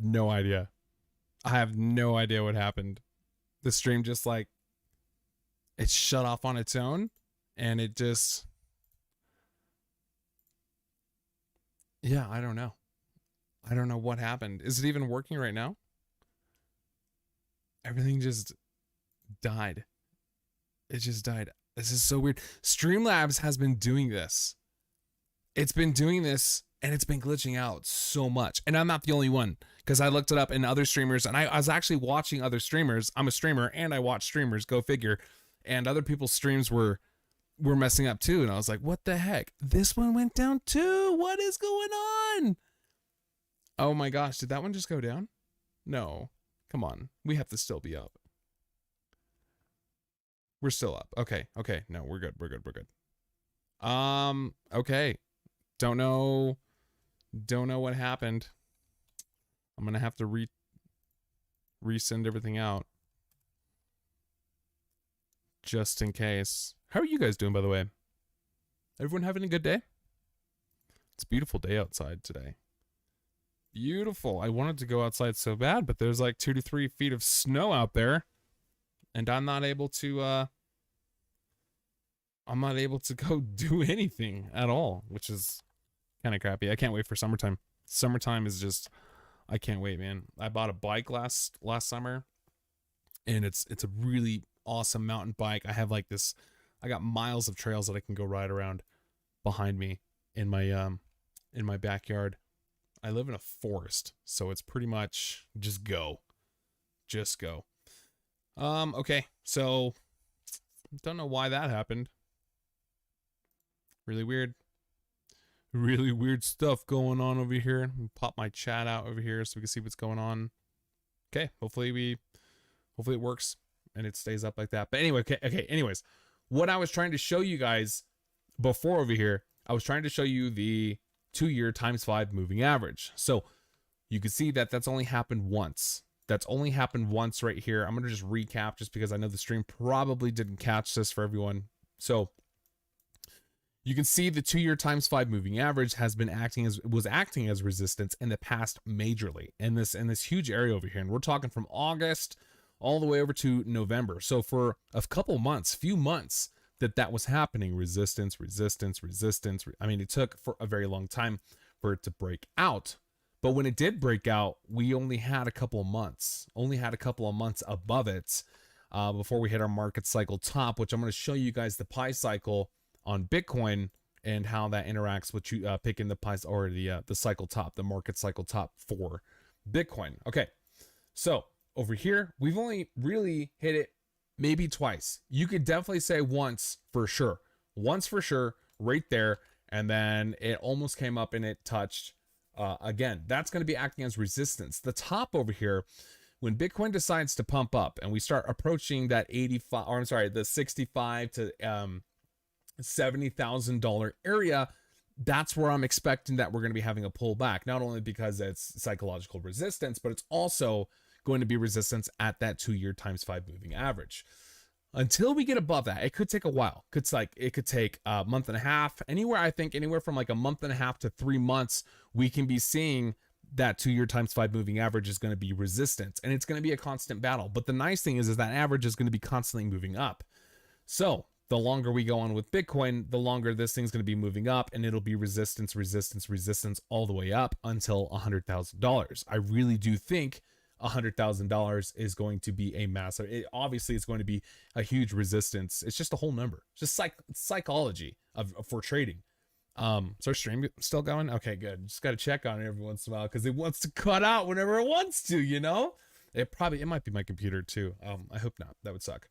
no idea. I have no idea what happened. The stream just like, it shut off on its own, and it just, yeah, I don't know. I don't know what happened. Is it even working right now? Everything just died. It just died. This is so weird. Streamlabs has been doing this. It's been doing this, and it's been glitching out so much. And I'm not the only one, because I looked it up in other streamers, and I was actually watching other streamers. I'm a streamer, and I watch streamers, go figure. And other people's streams were messing up too. And I was like, what the heck? This one went down too. What is going on? Oh my gosh, did that one just go down? No. Come on. We have to still be up. We're still up. Okay. Okay. No, we're good. We're good. We're good. Okay. Don't know what happened. I'm going to have to resend everything out. Just in case. How are you guys doing, by the way? Everyone having a good day? It's a beautiful day outside today. Beautiful. I wanted to go outside so bad, but there's like 2 to 3 feet of snow out there. And I'm not able to go do anything at all, which is kind of crappy. I can't wait for summertime. Summertime is just, I can't wait, man. I bought a bike last summer, and it's a really awesome mountain bike. I have like this, I got miles of trails that I can go ride around behind me in my backyard. I live in a forest, so it's pretty much just go. Okay, so don't know why that happened. Really weird stuff going on over here. Pop my chat out over here so we can see what's going on. Okay, hopefully it works and it stays up like that. But anyway, okay, anyways, what I was trying to show you guys before over here, I was trying to show you the 2-year ×5 moving average. So you can see that that's only happened once. That's only happened once right here. I'm going to just recap just because I know the stream probably didn't catch this for everyone. So you can see the 2-year ×5 moving average was acting as resistance in the past majorly in this huge area over here. And we're talking from August all the way over to November. So for a few months that was happening, resistance. I mean, it took for a very long time for it to break out. But when it did break out, we only had a couple of months above it before we hit our market cycle top, which I'm going to show you guys the pi cycle on Bitcoin and how that interacts with you picking the pi or the cycle top, the market cycle top for Bitcoin. Okay, so over here, we've only really hit it maybe twice. You could definitely say once for sure, right there, and then it almost came up and it touched. Again, that's going to be acting as resistance. The top over here, when Bitcoin decides to pump up and we start approaching that the 65 to $70,000 area, that's where I'm expecting that we're going to be having a pullback. Not only because it's psychological resistance, but it's also going to be resistance at that 2-year ×5 moving average. Until we get above that, it could take a while. It could take a month and a half, anywhere from like a month and a half to 3 months. We can be seeing that 2-year ×5 moving average is going to be resistance, and it's going to be a constant battle. But the nice thing is that average is going to be constantly moving up. So the longer we go on with Bitcoin, the longer this thing's going to be moving up, and it'll be resistance all the way up until $100,000. I really do think $100,000 is going to be a massive, obviously it's going to be a huge resistance. It's just a whole number, just psychology for trading. So our stream still going? Okay, good. Just got to check on it every once in a while because it wants to cut out whenever it wants to, you know. It might be my computer too. I hope not. That would suck.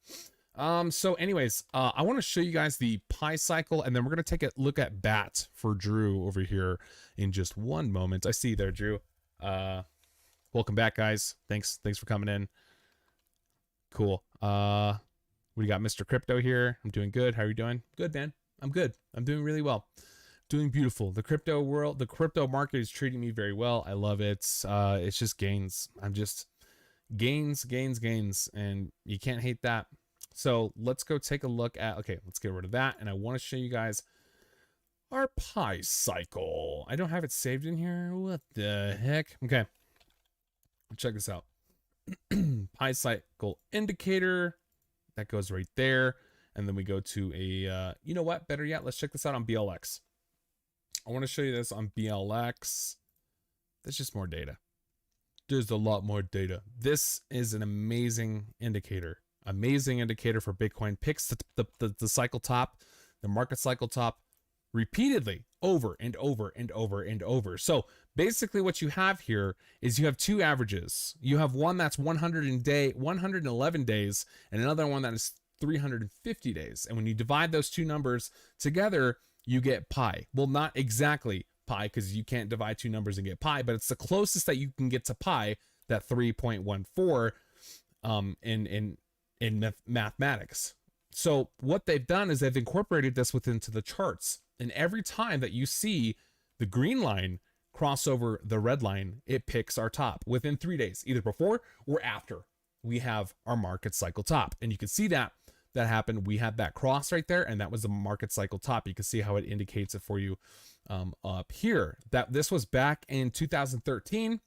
So anyways, I want to show you guys the pi cycle, and then we're going to take a look at BAT for Drew over here in just one moment. I see you there, Drew. Welcome back, guys. Thanks for coming in. Cool. We got Mr. Crypto here. I'm doing good. How are you doing? Good, man. I'm good. I'm doing really well. Doing beautiful. The crypto market is treating me very well. I love it. It's just gains. I'm just gains, and you can't hate that. So let's go take a look at, okay, let's get rid of that. And I want to show you guys our pi cycle. I don't have it saved in here. What the heck? Okay. check this out. Pi cycle indicator, that goes right there. And then we go to a, you know what, better yet, let's check this out on BLX. I want to show you this on BLX. There's just more data. There's a lot more data. This is an amazing indicator. Amazing indicator for Bitcoin. Picks the cycle top, the market cycle top, repeatedly over and over and over and over. So basically what you have here is you have two averages. You have one that's 111 days and another one that is 350 days. And when you divide those two numbers together, you get pi. Well, not exactly pi, because you can't divide two numbers and get pi, but it's the closest that you can get to pi, that 3.14 in mathematics. So what they've done is they've incorporated this into the charts. And every time that you see the green line cross over the red line, it picks our top within 3 days, either before or after we have our market cycle top. And you can see that happened. We had that cross right there, and that was the market cycle top. You can see how it indicates it for you up here. That this was back in 2013.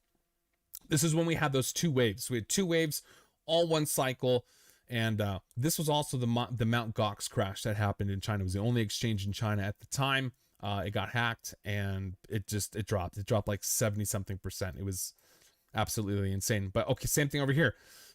This is when we had those two waves. We had two waves, all one cycle. And this was also the Mt. Gox crash that happened in China. It was the only exchange in China at the time. It got hacked and it dropped. It dropped like 70-something%. It was absolutely insane. But okay, same thing over here.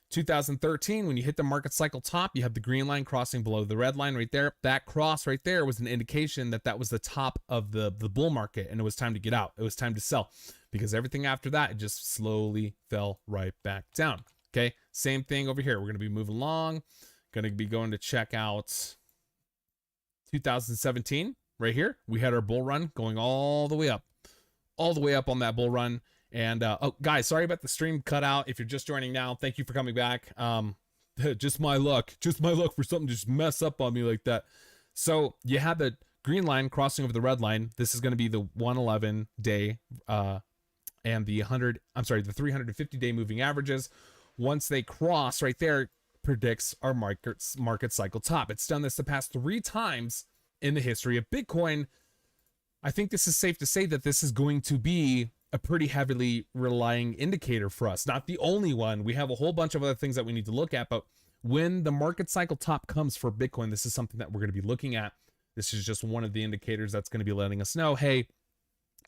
2013, when you hit the market cycle top, you have the green line crossing below the red line right there. That cross right there was an indication that that was the top of the bull market, and it was time to get out. It was time to sell, because everything after that, it just slowly fell right back down. Okay, same thing over here. We're going to be moving along. Going to be going to check out 2017 right here. We had our bull run going all the way up on that bull run. And oh, guys, sorry about the stream cut out. If you're just joining now, thank you for coming back. Just my luck for something to just mess up on me like that. So you had the green line crossing over the red line. This is going to be the 111 day and the 350 day moving averages. Once they cross right there, predicts our market cycle top. It's done this the past 3 times in the history of Bitcoin. I think this is safe to say that this is going to be a pretty heavily relying indicator for us. Not the only one. We have a whole bunch of other things that we need to look at, but when the market cycle top comes for Bitcoin, this is something that we're going to be looking at. This is just one of the indicators that's going to be letting us know, hey,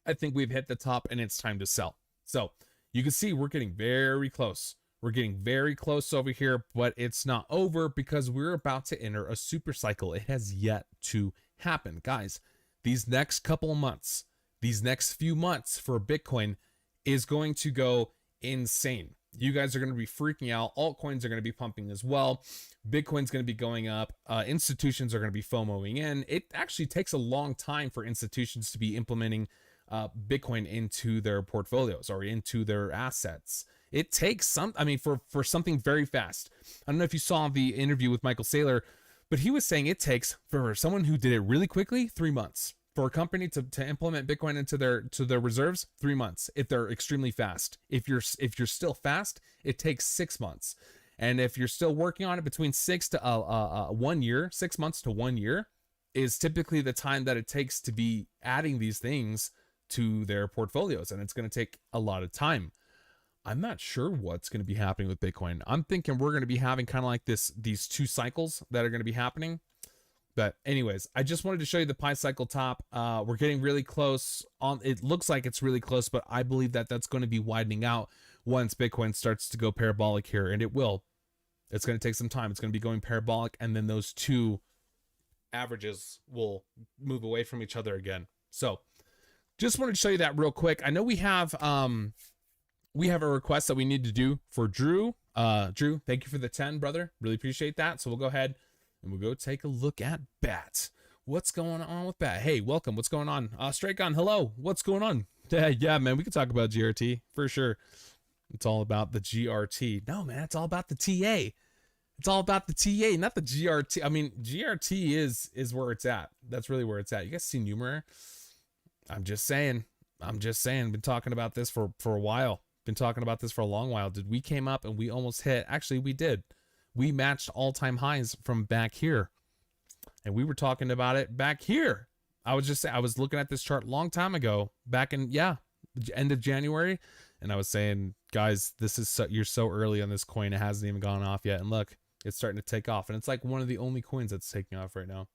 I think we've hit the top and it's time to sell. So you can see we're getting very close. We're getting very close over here, but it's not over because we're about to enter a super cycle. It has yet to happen. Guys, these next couple of months, these next few months for Bitcoin is going to go insane. You guys are going to be freaking out. Altcoins are going to be pumping as well. Bitcoin's going to be going up. Institutions are going to be FOMOing in. It actually takes a long time for institutions to be implementing Bitcoin into their portfolios or into their assets. It takes for something very fast. I don't know if you saw the interview with Michael Saylor, but he was saying it takes, for someone who did it really quickly, 3 months. For a company to implement Bitcoin into their reserves, 3 months if they're extremely fast. If you're still fast, it takes 6 months. And if you're still working on it, between 6 to 1 year, 6 months to 1 year is typically the time that it takes to be adding these things to their portfolios, and it's going to take a lot of time. I'm not sure what's going to be happening with Bitcoin. I'm thinking we're going to be having kind of like these 2 cycles that are going to be happening. But anyways, I just wanted to show you the pi cycle top. We're getting really close. It looks like it's really close, but I believe that that's going to be widening out once Bitcoin starts to go parabolic here, and it will. It's going to take some time. It's going to be going parabolic, and then those 2 averages will move away from each other again. So just wanted to show you that real quick. I know we have a request that we need to do for Drew. Drew, thank you for the 10, brother. Really appreciate that. So we'll go ahead and we'll go take a look at BAT. What's going on with BAT? Hey, welcome. What's going on? Straight Gun, hello. What's going on? Yeah, man, we can talk about GRT for sure. It's all about the GRT. No, man, it's all about the TA. It's all about the TA, not the GRT. I mean, GRT is where it's at. That's really where it's at. You guys see Numeraire? I'm just saying. Been talking about this for a while. Been talking about this for a long while. We came up and we almost hit. Actually, we did. We matched all-time highs from back here. And we were talking about it back here. I was looking at this chart a long time ago, back in, end of January. And I was saying Guys, this is you're so early on this coin. It hasn't even gone off yet. And look, it's starting to take off. And it's like one of the only coins that's taking off right now.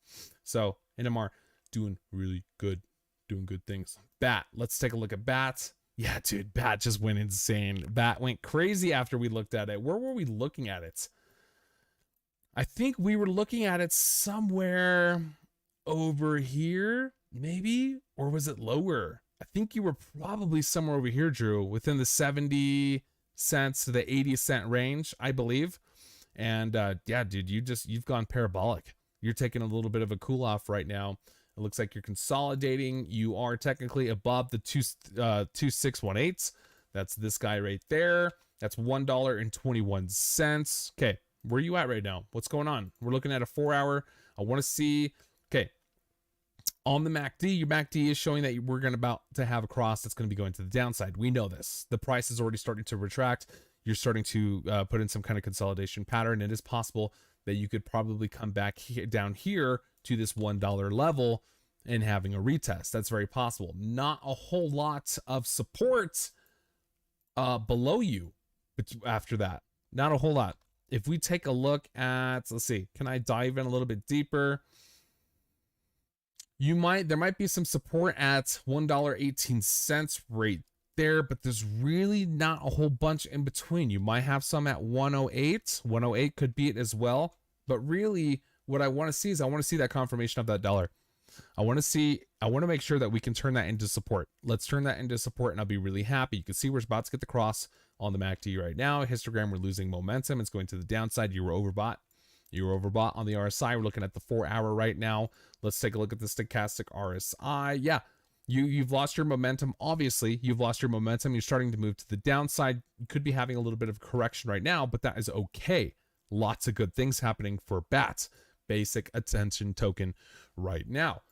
So NMR doing really good, doing good things. BAT, let's take a look at BAT. Yeah, dude, BAT just went insane. BAT went crazy after we looked at it. Where were we looking at it? I think we were looking at it somewhere over here, maybe? Or was it lower? I think you were probably somewhere over here, Drew, within the 70 cents to the 80 cent range, I believe. And yeah, dude, you've gone parabolic. You're taking a little bit of a cool off right now. It looks like you're consolidating. You are technically above the 2618. That's this guy right there. That's $1.21. Okay, where are you at right now? What's going on? We're looking at a 4 hour. I want to see. Okay, on the MACD, your MACD is showing that we're about to have a cross that's going to be going to the downside. We know this. The price is already starting to retract. You're starting to put in some kind of consolidation pattern. It is possible that you could probably come back down here to this $1 level and having a retest. That's very possible. Not a whole lot of support below you after that. Not a whole lot. If we take a look at, let's see, can I dive in a little bit deeper? There might be some support at $1.18 right there, but there's really not a whole bunch in between. You might have some at 108. 108 could be it as well. But really, what I want to see is I want to see that confirmation of that dollar. I want to make sure that we can turn that into support. Let's turn that into support and I'll be really happy. You can see we're about to get the cross on the MACD right now. Histogram, we're losing momentum. It's going to the downside. You were overbought. You were overbought on the RSI. We're looking at the 4 hour right now. Let's take a look at the Stochastic Rsi. Yeah, you've lost your momentum. Obviously, you've lost your momentum. You're starting to move to the downside. You could be having a little bit of correction right now, but that is okay. Lots of good things happening for BAT, basic attention token right now.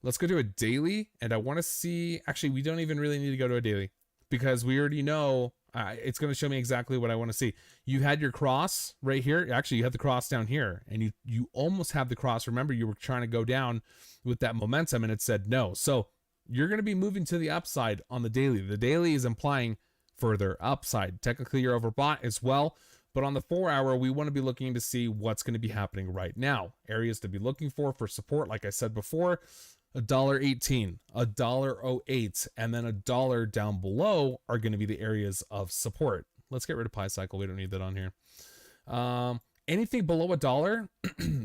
Let's go to a daily, and I want to see, actually, we don't even really need to go to a daily because we already know it's going to show me exactly what I want to see. You had your cross right here. Actually, you had the cross down here, and you almost have the cross. Remember, you were trying to go down with that momentum, and it said no. So you're going to be moving to the upside on the daily. The daily is implying further upside. Technically, you're overbought as well. But on the 4 hour, we want to be looking to see what's going to be happening right now. Areas to be looking for support, like I said before, $1.18, $1.08, and then $1 down below are going to be the areas of support. Let's get rid of Pi Cycle. We don't need that on here. Anything below $1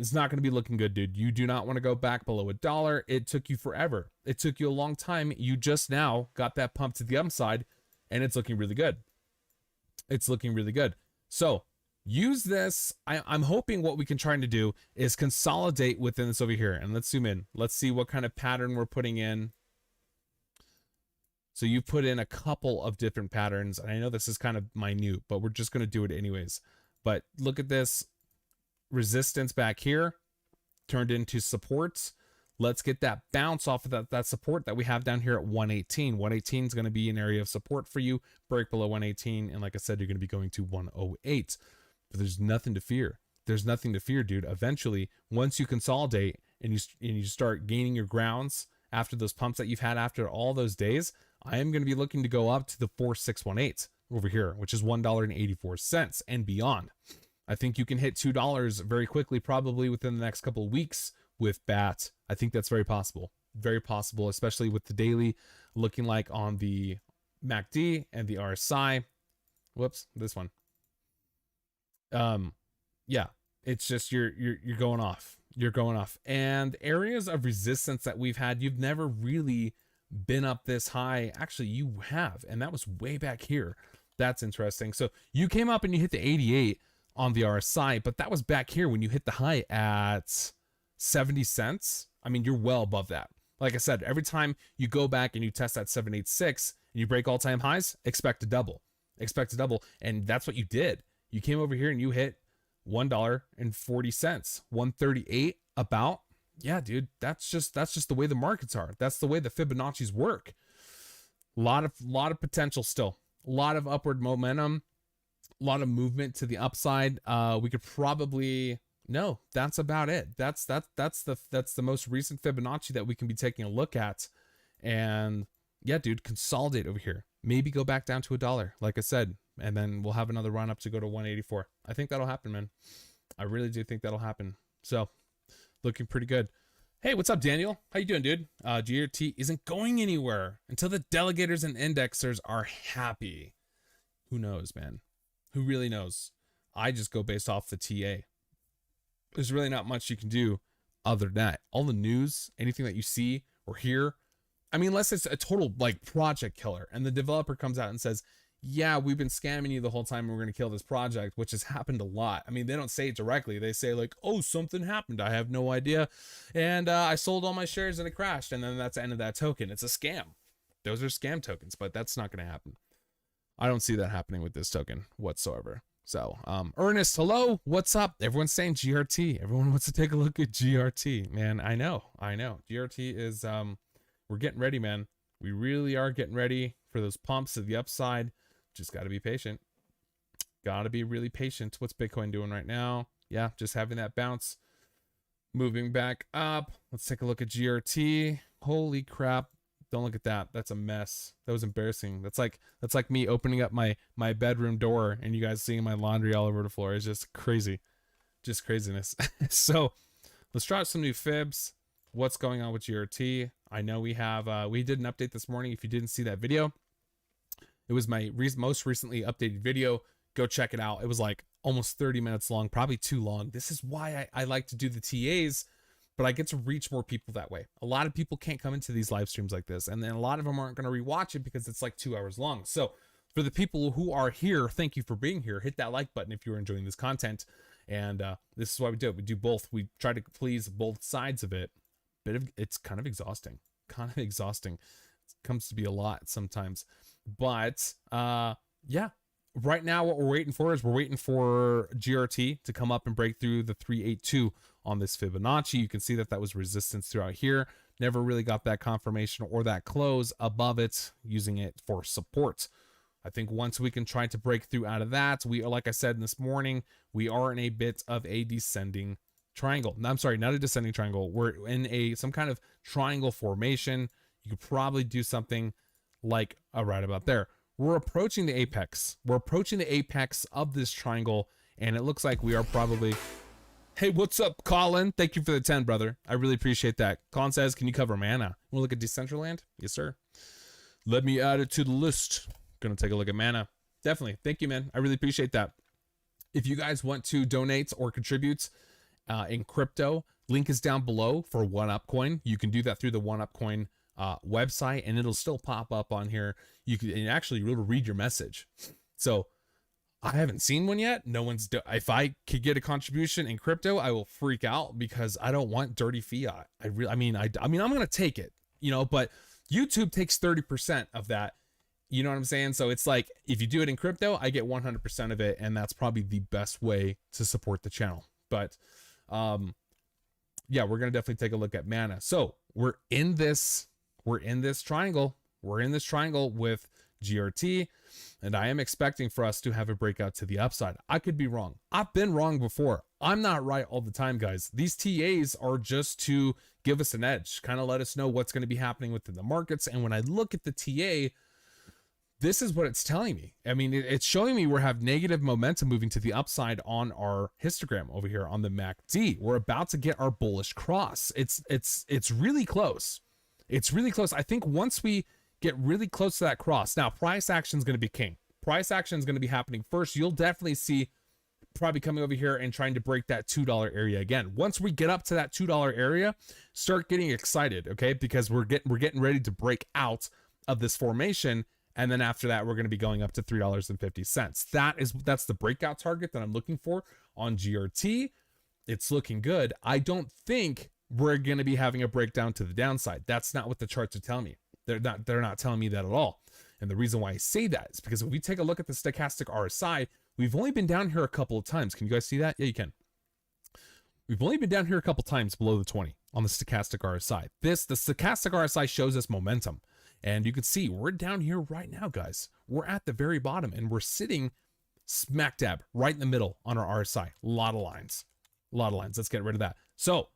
is not going to be looking good, dude. You do not want to go back below $1. It took you forever. It took you a long time. You just now got that pump to the upside, and it's looking really good. It's looking really good. So use this. I'm hoping what we can try to do is consolidate within this over here. And let's zoom in. Let's see what kind of pattern we're putting in. So you put in a couple of different patterns. And I know this is kind of minute, but we're just going to do it anyways. But look at this resistance back here turned into supports. Let's get that bounce off of that support that we have down here at 118. 118 is going to be an area of support for you. Break below 118. And like I said, you're going to be going to 108. But there's nothing to fear. There's nothing to fear, dude. Eventually, once you consolidate and you start gaining your grounds after those pumps that you've had after all those days, I am going to be looking to go up to the 4618 over here, which is $1.84 and beyond. I think you can hit $2 very quickly, probably within the next couple of weeks with BAT. I think that's very possible, especially with the daily looking like on the MACD and the RSI. Whoops, this one. Yeah, it's just you're going off. You're going off. And areas of resistance that we've had, you've never really been up this high. Actually, you have, and that was way back here. That's interesting. So you came up and you hit the 88 on the RSI, but that was back here when you hit the high at 70 cents. I mean, you're well above that. Like I said, every time you go back and you test that 786 and you break all-time highs, expect a double. Expect a double. And that's what you did. You came over here and you hit $1.40, 138 about. Yeah, dude, that's just the way the markets are. That's the way the Fibonacci's work. A lot of potential still. A lot of upward momentum. A lot of movement to the upside. We could probably that's about it. That's the most recent Fibonacci that we can be taking a look at. And yeah, dude, consolidate over here. Maybe go back down to $1, like I said, and then we'll have another run up to go to 184. I think that'll happen, man. I really do think that'll happen. So looking pretty good. Hey, what's up, Daniel? How you doing, dude? GRT isn't going anywhere until the delegators and indexers are happy. Who knows, man? Who really knows? I just go based off the TA. There's really not much you can do other than that. All the news, anything that you see or hear, I mean, unless it's a total like project killer and the developer comes out and says, yeah, we've been scamming you the whole time and we're going to kill this project, which has happened a lot. I mean, they don't say it directly. They say like, oh, something happened. I have no idea. And I sold all my shares and it crashed. And then that's the end of that token. It's a scam. Those are scam tokens, but that's not going to happen. I don't see that happening with this token whatsoever. So, Ernest, hello, what's up? Everyone's saying GRT. Everyone wants to take a look at GRT, man. I know. GRT is, we're getting ready, man. We really are getting ready for those pumps to the upside. Just got to be patient. Got to be really patient. What's Bitcoin doing right now? Yeah, just having that bounce. Moving back up. Let's take a look at GRT. Holy crap. Don't look at that. That's a mess. That was embarrassing. That's like me opening up my bedroom door and you guys seeing my laundry all over the floor. It's just crazy. Just craziness. So let's try out some new fibs. What's going on with GRT? I know we have, we did an update this morning. If you didn't see that video, it was my most recently updated video. Go check it out. It was like almost 30 minutes long, probably too long. This is why I like to do the TAs, but I get to reach more people that way. A lot of people can't come into these live streams like this, and then a lot of them aren't going to rewatch it because it's like 2 hours long. So for the people who are here, thank you for being here. Hit that like button if you're enjoying this content. And this is why we do it. We do both. We try to please both sides of it. It's kind of exhausting. It comes to be a lot sometimes. But yeah, right now what we're waiting for is we're waiting for GRT to come up and break through the 382 on this Fibonacci. You can see that that was resistance throughout here. Never really got that confirmation or that close above it, using it for support. I think once we can try to break through out of that, we are, like I said this morning, we are in a bit of a descending triangle. No, I'm sorry, not a descending triangle. We're in some kind of triangle formation. You could probably do something like right about there. We're approaching the apex. We're approaching the apex of this triangle, and it looks like we are probably... Hey, what's up, Colin? Thank you for the 10, brother. I really appreciate that. Colin says, can you cover mana? We'll look at Decentraland? Yes, sir. Let me add it to the list. Gonna take a look at mana. Definitely. Thank you, man. I really appreciate that. If you guys want to donate or contribute in crypto, link is down below for OneUpCoin. You can do that through the OneUpCoin website, and it'll still pop up on here. You can, and actually you'll read your message. So I haven't seen one yet. No one's if I could get a contribution in crypto, I will freak out because I don't want dirty fiat. I mean I'm going to take it, you know, but YouTube takes 30% of that. You know what I'm saying? So it's like, if you do it in crypto, I get 100% of it. And that's probably the best way to support the channel. But, yeah, we're going to definitely take a look at mana. So we're in this triangle. We're in this triangle with GRT, and I am expecting for us to have a breakout to the upside. I could be wrong. I've been wrong before. I'm not right all the time, guys. These TAs are just to give us an edge, kind of let us know what's going to be happening within the markets. And when I look at the TA, this is what it's telling me. I mean, it's showing me we have negative momentum moving to the upside on our histogram over here on the MACD. We're about to get our bullish cross. It's really close. It's really close. I think once we get really close to that cross, now price action is going to be king. Price action is going to be happening first. You'll definitely see probably coming over here and trying to break that $2 area again. Once we get up to that $2 area, start getting excited, okay? Because we're getting ready to break out of this formation. And then after that, we're going to be going up to $3.50. That's the breakout target that I'm looking for on GRT. It's looking good. I don't think we're going to be having a breakdown to the downside. That's not what the charts are telling me. They're not telling me that at all. And the reason why I say that is because if we take a look at the Stochastic Rsi, we've only been down here a couple of times. Can you guys see that? Yeah, you can. We've only been down here a couple times below the 20 on the Stochastic Rsi. The Stochastic Rsi shows us momentum. And you can see we're down here right now, guys. We're at the very bottom and we're sitting smack dab right in the middle on our RSI. A lot of lines. Let's get rid of that. So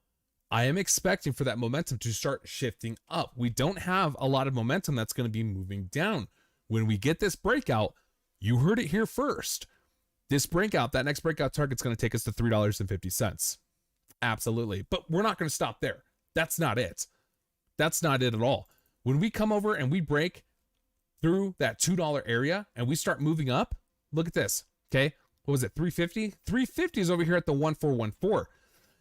I am expecting for that momentum to start shifting up. We don't have a lot of momentum that's going to be moving down. When we get this breakout, you heard it here first. This breakout, that next breakout target is going to take us to $3.50. Absolutely. But we're not going to stop there. That's not it. That's not it at all. When we come over and we break through that $2 area and we start moving up, look at this. Okay. What was it? 350? 350 is over here at the 1414.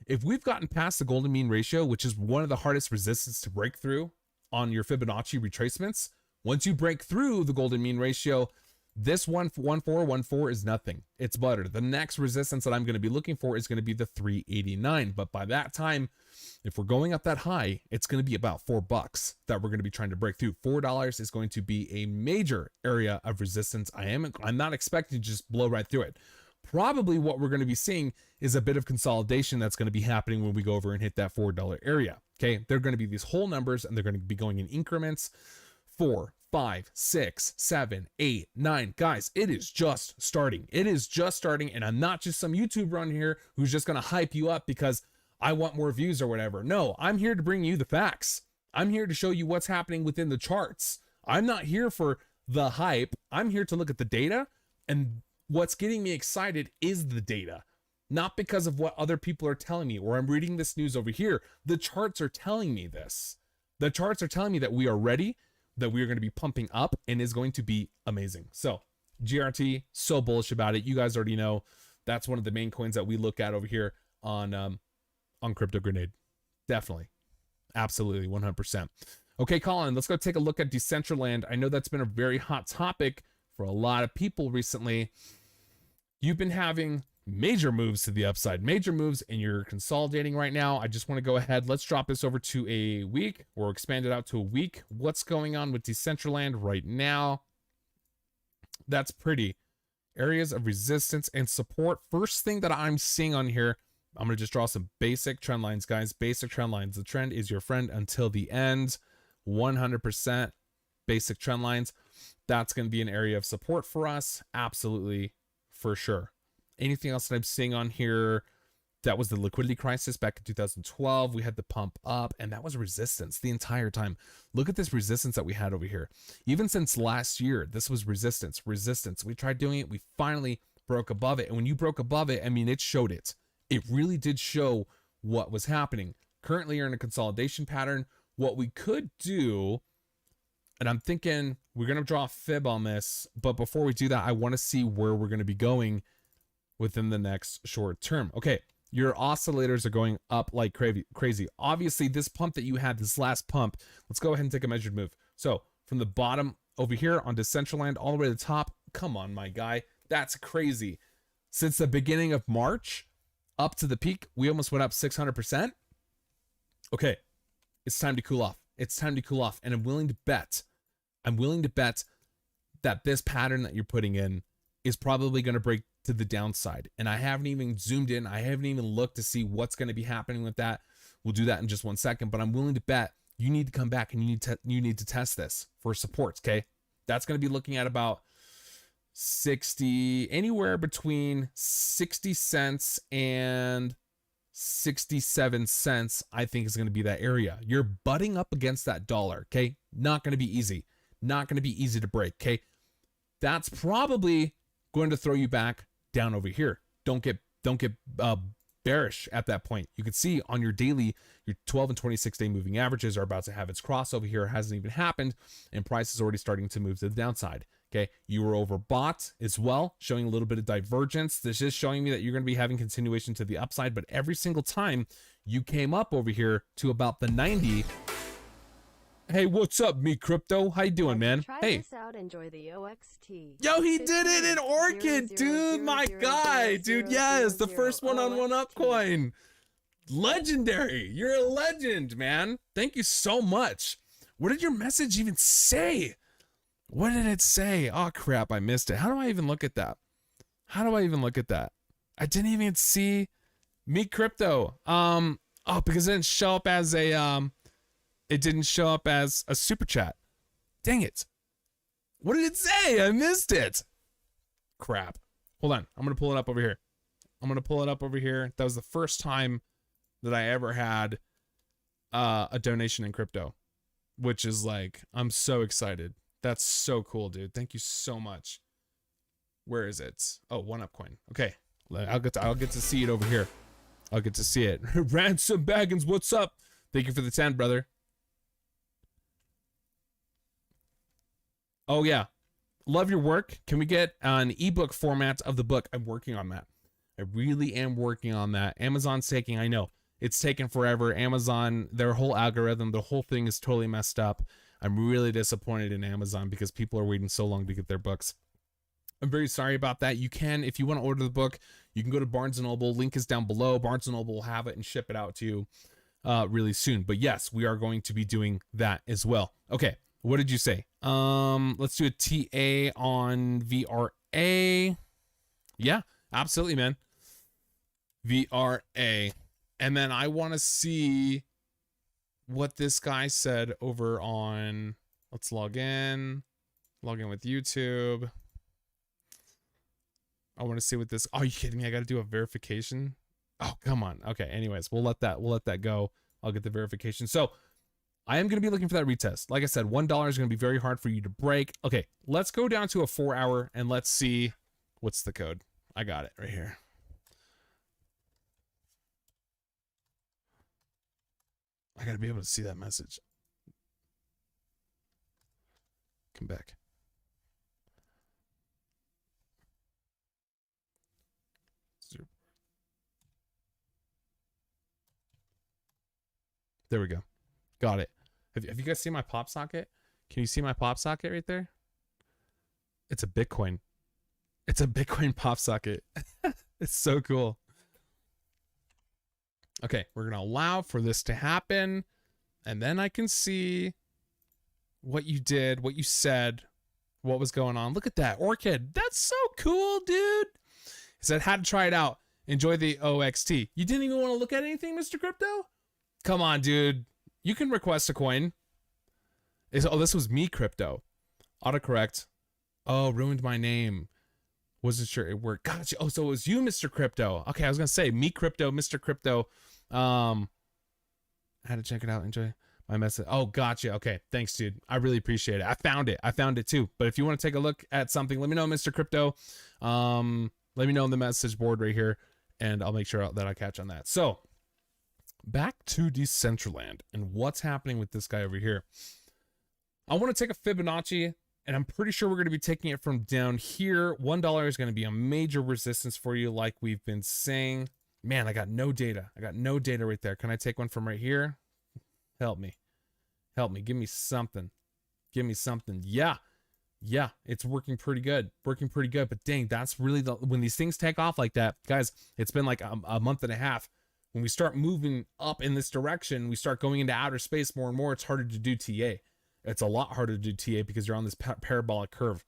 If we've gotten past the golden mean ratio, which is one of the hardest resistance to break through on your Fibonacci retracements, once you break through the golden mean ratio, this 1414 is nothing. It's butter. The next resistance that I'm going to be looking for is going to be the 389. But by that time, if we're going up that high, it's going to be about $4 that we're going to be trying to break through. $4 is going to be a major area of resistance. I'm not expecting to just blow right through it. Probably what we're going to be seeing is a bit of consolidation that's going to be happening when we go over and hit that $4 area. Okay, they're going to be these whole numbers and they're going to be going in increments. 4, 5, 6, 7, 8, 9. Guys, it is just starting. It is just starting. And I'm not just some YouTuber on here who's just going to hype you up because I want more views or whatever. No, I'm here to bring you the facts. I'm here to show you what's happening within the charts. I'm not here for the hype. I'm here to look at the data, and what's getting me excited is the data, not because of what other people are telling me or I'm reading this news over here. The charts are telling me this. The charts are telling me that we are ready, that we are going to be pumping up and is going to be amazing. So GRT, so bullish about it. You guys already know that's one of the main coins that we look at over here on Crypto Grenade. Definitely. Absolutely. 100%. Okay, Colin, let's go take a look at Decentraland. I know that's been a very hot topic for a lot of people recently. You've been having major moves to the upside, major moves, and you're consolidating right now. I just want to go ahead. Let's drop this over to a week or expand it out to a week. What's going on with Decentraland right now? That's pretty. Areas of resistance and support. First thing that I'm seeing on here, I'm going to just draw some basic trend lines, guys. Basic trend lines. The trend is your friend until the end. 100% basic trend lines. That's going to be an area of support for us. Absolutely, for sure. Anything else that I'm seeing on here? That was the liquidity crisis back in 2012. We had the pump up, and that was resistance the entire time. Look at this resistance that we had over here. Even since last year, this was resistance. We tried doing it. We finally broke above it. And when you broke above it, I mean, it showed it. It really did show what was happening. Currently, you're in a consolidation pattern. What we could do, and I'm thinking we're going to draw a fib on this, but before we do that, I want to see where we're going to be going within the next short term. Okay, your oscillators are going up like crazy. Obviously, this pump that you had, this last pump, let's go ahead and take a measured move. So from the bottom over here on Decentraland all the way to the top, come on, my guy, that's crazy. Since the beginning of March up to the peak, we almost went up 600%. Okay, it's time to cool off. It's time to cool off. And I'm willing to bet that this pattern that you're putting in is probably going to break to the downside. And I haven't even zoomed in. I haven't even looked to see what's going to be happening with that. We'll do that in just 1 second, but I'm willing to bet you need to come back and you need to test this for supports. Okay. That's going to be looking at about 60, anywhere between 60 cents and 67 cents, I think is going to be that area. You're butting up against that dollar. Okay. Not going to be easy. Not going to be easy to break. Okay. That's probably going to throw you back down over here. Don't get bearish at that point. You can see on your daily, your 12 and 26 day moving averages are about to have its crossover here. It hasn't even happened, and price is already starting to move to the downside. Okay, you were overbought as well, showing a little bit of divergence. This is showing me that you're going to be having continuation to the upside, but every single time you came up over here to about the 90. Hey, what's up, me crypto? How you doing, man? Try hey, this out. Enjoy the OXT. yo, he did it in Orchid, dude. My guy, dude. Yes, the first one-on-one up coin. Legendary. You're a legend, man. Thank you so much. What did your message even say? What did it say? Oh, crap. I missed it. How do I even look at that? How do I even look at that? I didn't even see me crypto. Oh, because it didn't show up as a, it didn't show up as a super chat. Dang it. What did it say? I missed it. Crap. Hold on. I'm going to pull it up over here. That was the first time that I ever had a donation in crypto, which is like, I'm so excited. That's so cool, dude. Thank you so much. Where is it? Oh, one up coin. Okay. I'll get to see it over here. I'll get to see it. Ransom Baggins, what's up? Thank you for the 10, brother. Oh yeah. Love your work. Can we get an ebook format of the book? I'm working on that. I really am working on that. Amazon's taking, I know, it's taken forever. Amazon, their whole algorithm, the whole thing is totally messed up. I'm really disappointed in Amazon because people are waiting so long to get their books. I'm very sorry about that. You can, if you want to order the book, you can go to Barnes & Noble. Link is down below. Barnes & Noble will have it and ship it out to you really soon. But yes, we are going to be doing that as well. Okay, what did you say? Let's do a TA on VRA. Yeah, absolutely, man. VRA. And then I want to see what this guy said over on, let's log in with YouTube. I want to see what this, oh, are you kidding me? I got to do a verification. Oh, come on. Okay. Anyways, we'll let that go. I'll get the verification. So I am going to be looking for that retest. Like I said, $1 is going to be very hard for you to break. Okay. Let's go down to a 4 hour and let's see what's the code. I got it right here. I got to be able to see that message. Come back. There we go. Got it. Have you guys seen my pop socket? Can you see my pop socket right there? It's a Bitcoin. It's a Bitcoin pop socket. It's so cool. Okay, we're going to allow for this to happen. And then I can see what you did, what you said, what was going on. Look at that. Orchid. That's so cool, dude. He said, had to try it out. Enjoy the OXT. You didn't even want to look at anything, Mr. Crypto? Come on, dude. You can request a coin. Oh, this was me, Crypto. Autocorrect. Oh, ruined my name. Wasn't sure it worked. Gotcha. Oh, so it was you, Mr. Crypto. Okay, I was going to say, me, Crypto, Mr. Crypto. I had to check it out. Enjoy my message. Oh, gotcha. Okay, thanks, dude. I really appreciate it. I found it too. But if you want to take a look at something, let me know, Mr. Crypto. Let me know on the message board right here, and I'll make sure that I catch on that. So, back to Decentraland and what's happening with this guy over here. I want to take a Fibonacci, and I'm pretty sure we're going to be taking it from down here. $1 is going to be a major resistance for you, like we've been saying. Man, I got no data. I got no data right there. Can I take one from right here? Help me. Help me. Give me something. Give me something. Yeah. Yeah, it's working pretty good. Working pretty good. But dang, that's really when these things take off like that, guys, it's been like a month and a half. When we start moving up in this direction, we start going into outer space more and more, it's harder to do TA. It's a lot harder to do TA because you're on this parabolic curve.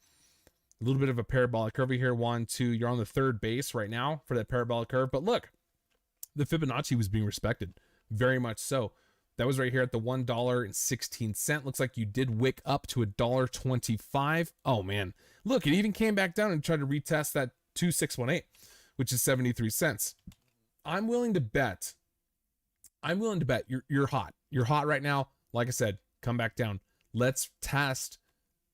A little bit of a parabolic curve here. 1, 2, you're on the third base right now for that parabolic curve. But look, the Fibonacci was being respected. Very much so. That was right here at the $1.16. Looks like you did wick up to $1.25. Oh man. Look, it even came back down and tried to retest that 2618, which is 73 cents. I'm willing to bet you're hot. You're hot right now. Like I said, come back down. Let's test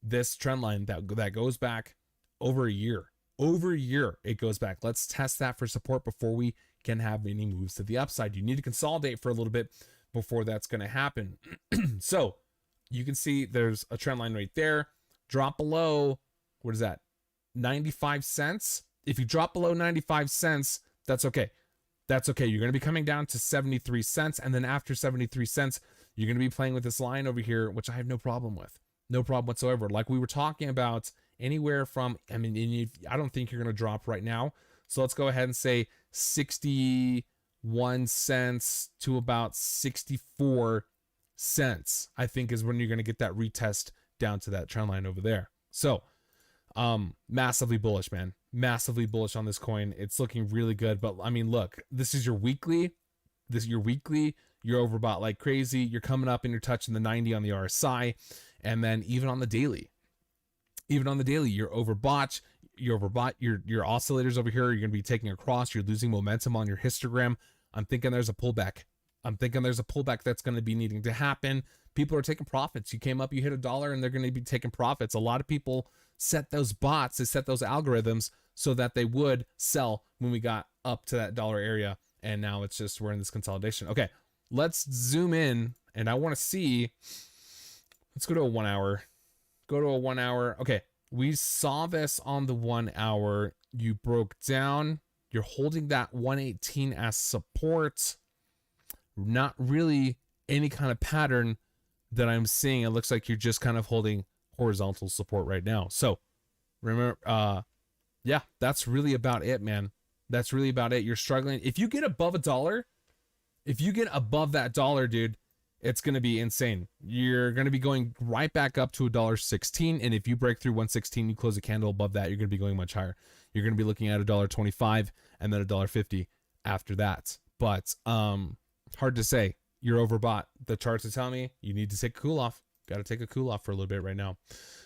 this trend line that goes back over a year. Over a year it goes back. Let's test that for support before we can have any moves to the upside. You need to consolidate for a little bit before that's going to happen. So you can see there's a trend line right there. Drop below, what is that? 95 cents. If you drop below 95 cents, that's okay. That's okay. You're going to be coming down to 73 cents. And then after 73 cents, you're going to be playing with this line over here, which I have no problem with. No problem whatsoever. Like we were talking about, anywhere from, I mean, I don't think you're going to drop right now. So let's go ahead and say 61 cents to about 64 cents, I think is when you're going to get that retest down to that trend line over there. So massively bullish, man. Massively bullish on this coin. It's looking really good. But I mean, look, this is your weekly. You're overbought like crazy. You're coming up and you're touching the 90 on the RSI. And then even on the daily, you're overbought. Your oscillators over here, you're going to be taking across. You're losing momentum on your histogram. I'm thinking there's a pullback. I'm thinking there's a pullback that's going to be needing to happen. People are taking profits. You came up, you hit $1, and they're going to be taking profits. A lot of people set those bots, they set those algorithms so that they would sell when we got up to that dollar area. And now it's just, we're in this consolidation. Okay, let's zoom in, and I want to see, let's go to a 1 hour. Go to a 1 hour. Okay, we saw this on the 1 hour. You broke down. You're holding that 118 as support. Not really any kind of pattern that I'm seeing. It looks like you're just kind of holding horizontal support right now. So remember, yeah, that's really about it, man. That's really about it. You're struggling. If you get above $1, if you get above that dollar, dude, it's going to be insane. You're going to be going right back up to $1.16. And if you break through 116, you close a candle above that, you're going to be going much higher. You're going to be looking at $1.25 and then $1.50 after that. But hard to say. You're overbought. The charts are telling me you need to take a cool off. Got to take a cool off for a little bit right now.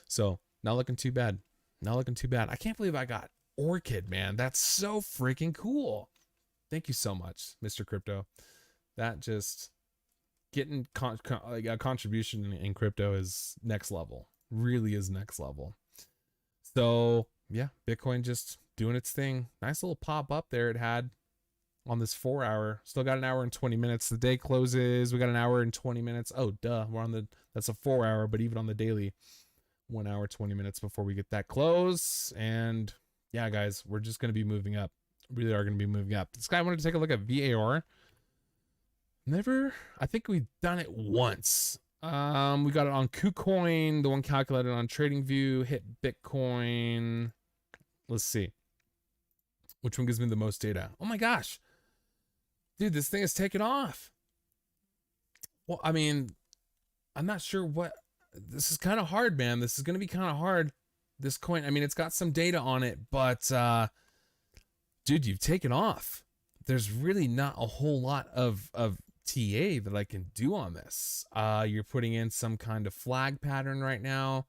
So not looking too bad. Not looking too bad. I can't believe I got Orchid, man. That's so freaking cool. Thank you so much, Mr. Crypto. That just... getting a contribution in crypto is next level. Really is next level. So yeah, Bitcoin just doing its thing. Nice little pop up there it had on this 4 hour. Still got an hour and 20 minutes. The day closes. We got an hour and 20 minutes. Oh, duh. We're on the, that's a 4 hour, but even on the daily, 1 hour, 20 minutes before we get that close. And yeah, guys, we're just going to be moving up. Really are going to be moving up. This guy wanted to take a look at VAR. Never, I think we've done it once. We got it on KuCoin, the one calculated on TradingView, hit Bitcoin. Let's see. Which one gives me the most data? Oh my gosh. Dude, this thing is taking off. Well, I mean, I'm not sure what, this is kind of hard, man. This is going to be kind of hard. This coin, I mean, it's got some data on it, but, dude, you've taken off. There's really not a whole lot of TA that I can do on this. You're putting in some kind of flag pattern right now.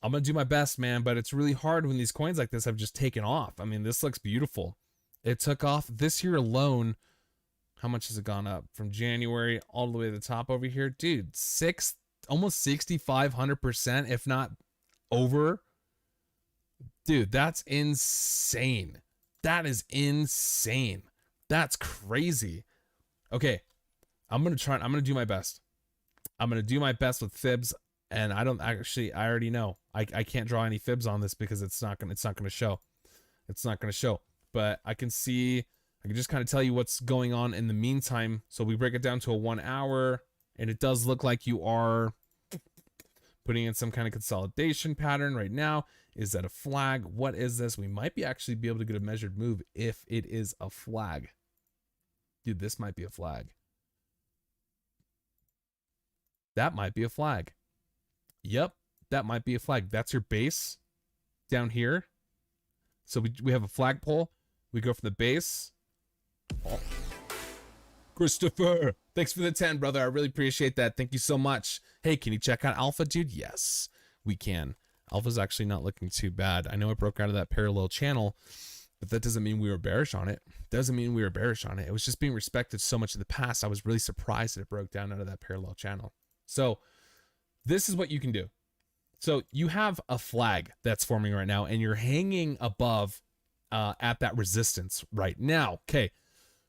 I'm gonna do my best, man, but it's really hard when these coins like this have just taken off. I mean, this looks beautiful. It took off this year alone. How much has it gone up from January all the way to the top over here? Dude, almost 6,500%, if not over. Dude, that's insane. That is insane. That's crazy. Okay, I'm going to do my best. I'm going to do my best with fibs, and I already know. I can't draw any fibs on this because it's not going to show. It's not going to show. But I can just kind of tell you what's going on in the meantime. So we break it down to a 1 hour, and it does look like you are putting in some kind of consolidation pattern right now. Is that a flag? What is this? We might actually be able to get a measured move if it is a flag. Dude, this might be a flag. That might be a flag. Yep, that might be a flag. That's your base down here. So we have a flagpole. We go for the base. Oh. Christopher, thanks for the 10, brother. I really appreciate that. Thank you so much. Hey, can you check out Alpha, dude? Yes, we can. Alpha's actually not looking too bad. I know it broke out of that parallel channel, but that doesn't mean we were bearish on it. Doesn't mean we were bearish on it. It was just being respected so much in the past. I was really surprised that it broke down out of that parallel channel. So this is what you can do. So you have a flag that's forming right now, and you're hanging above at that resistance right now. Okay,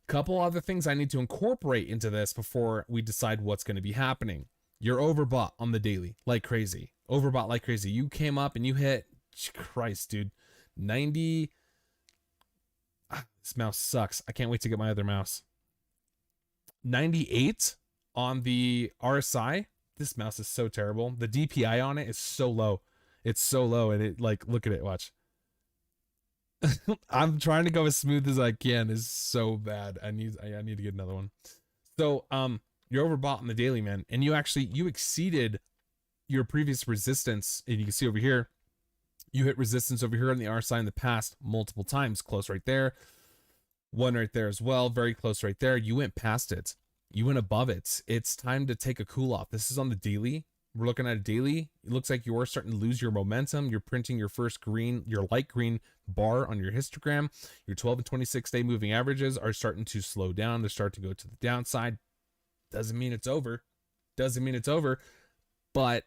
couple other things I need to incorporate into this before we decide what's going to be happening. You're overbought on the daily like crazy. Overbought like crazy. You came up and you hit, Christ, dude, 90. This mouse sucks. I can't wait to get my other mouse. 98 on the RSI. This mouse is so terrible. The DPI on it is so low. It's so low, and it, like, look at it. Watch. I'm trying to go as smooth as I can. It's so bad. I need to get another one. So you're overbought on the daily, man, and you exceeded your previous resistance. And you can see over here, you hit resistance over here on the RSI in the past multiple times. Close right there. One right there as well. Very close right there. You went past it. You went above it. It's time to take a cool off. This is on the daily. We're looking at a daily. It looks like you're starting to lose your momentum. You're printing your first green, your light green bar on your histogram. Your 12 and 26 day moving averages are starting to slow down. They start to go to the downside. Doesn't mean it's over. Doesn't mean it's over. But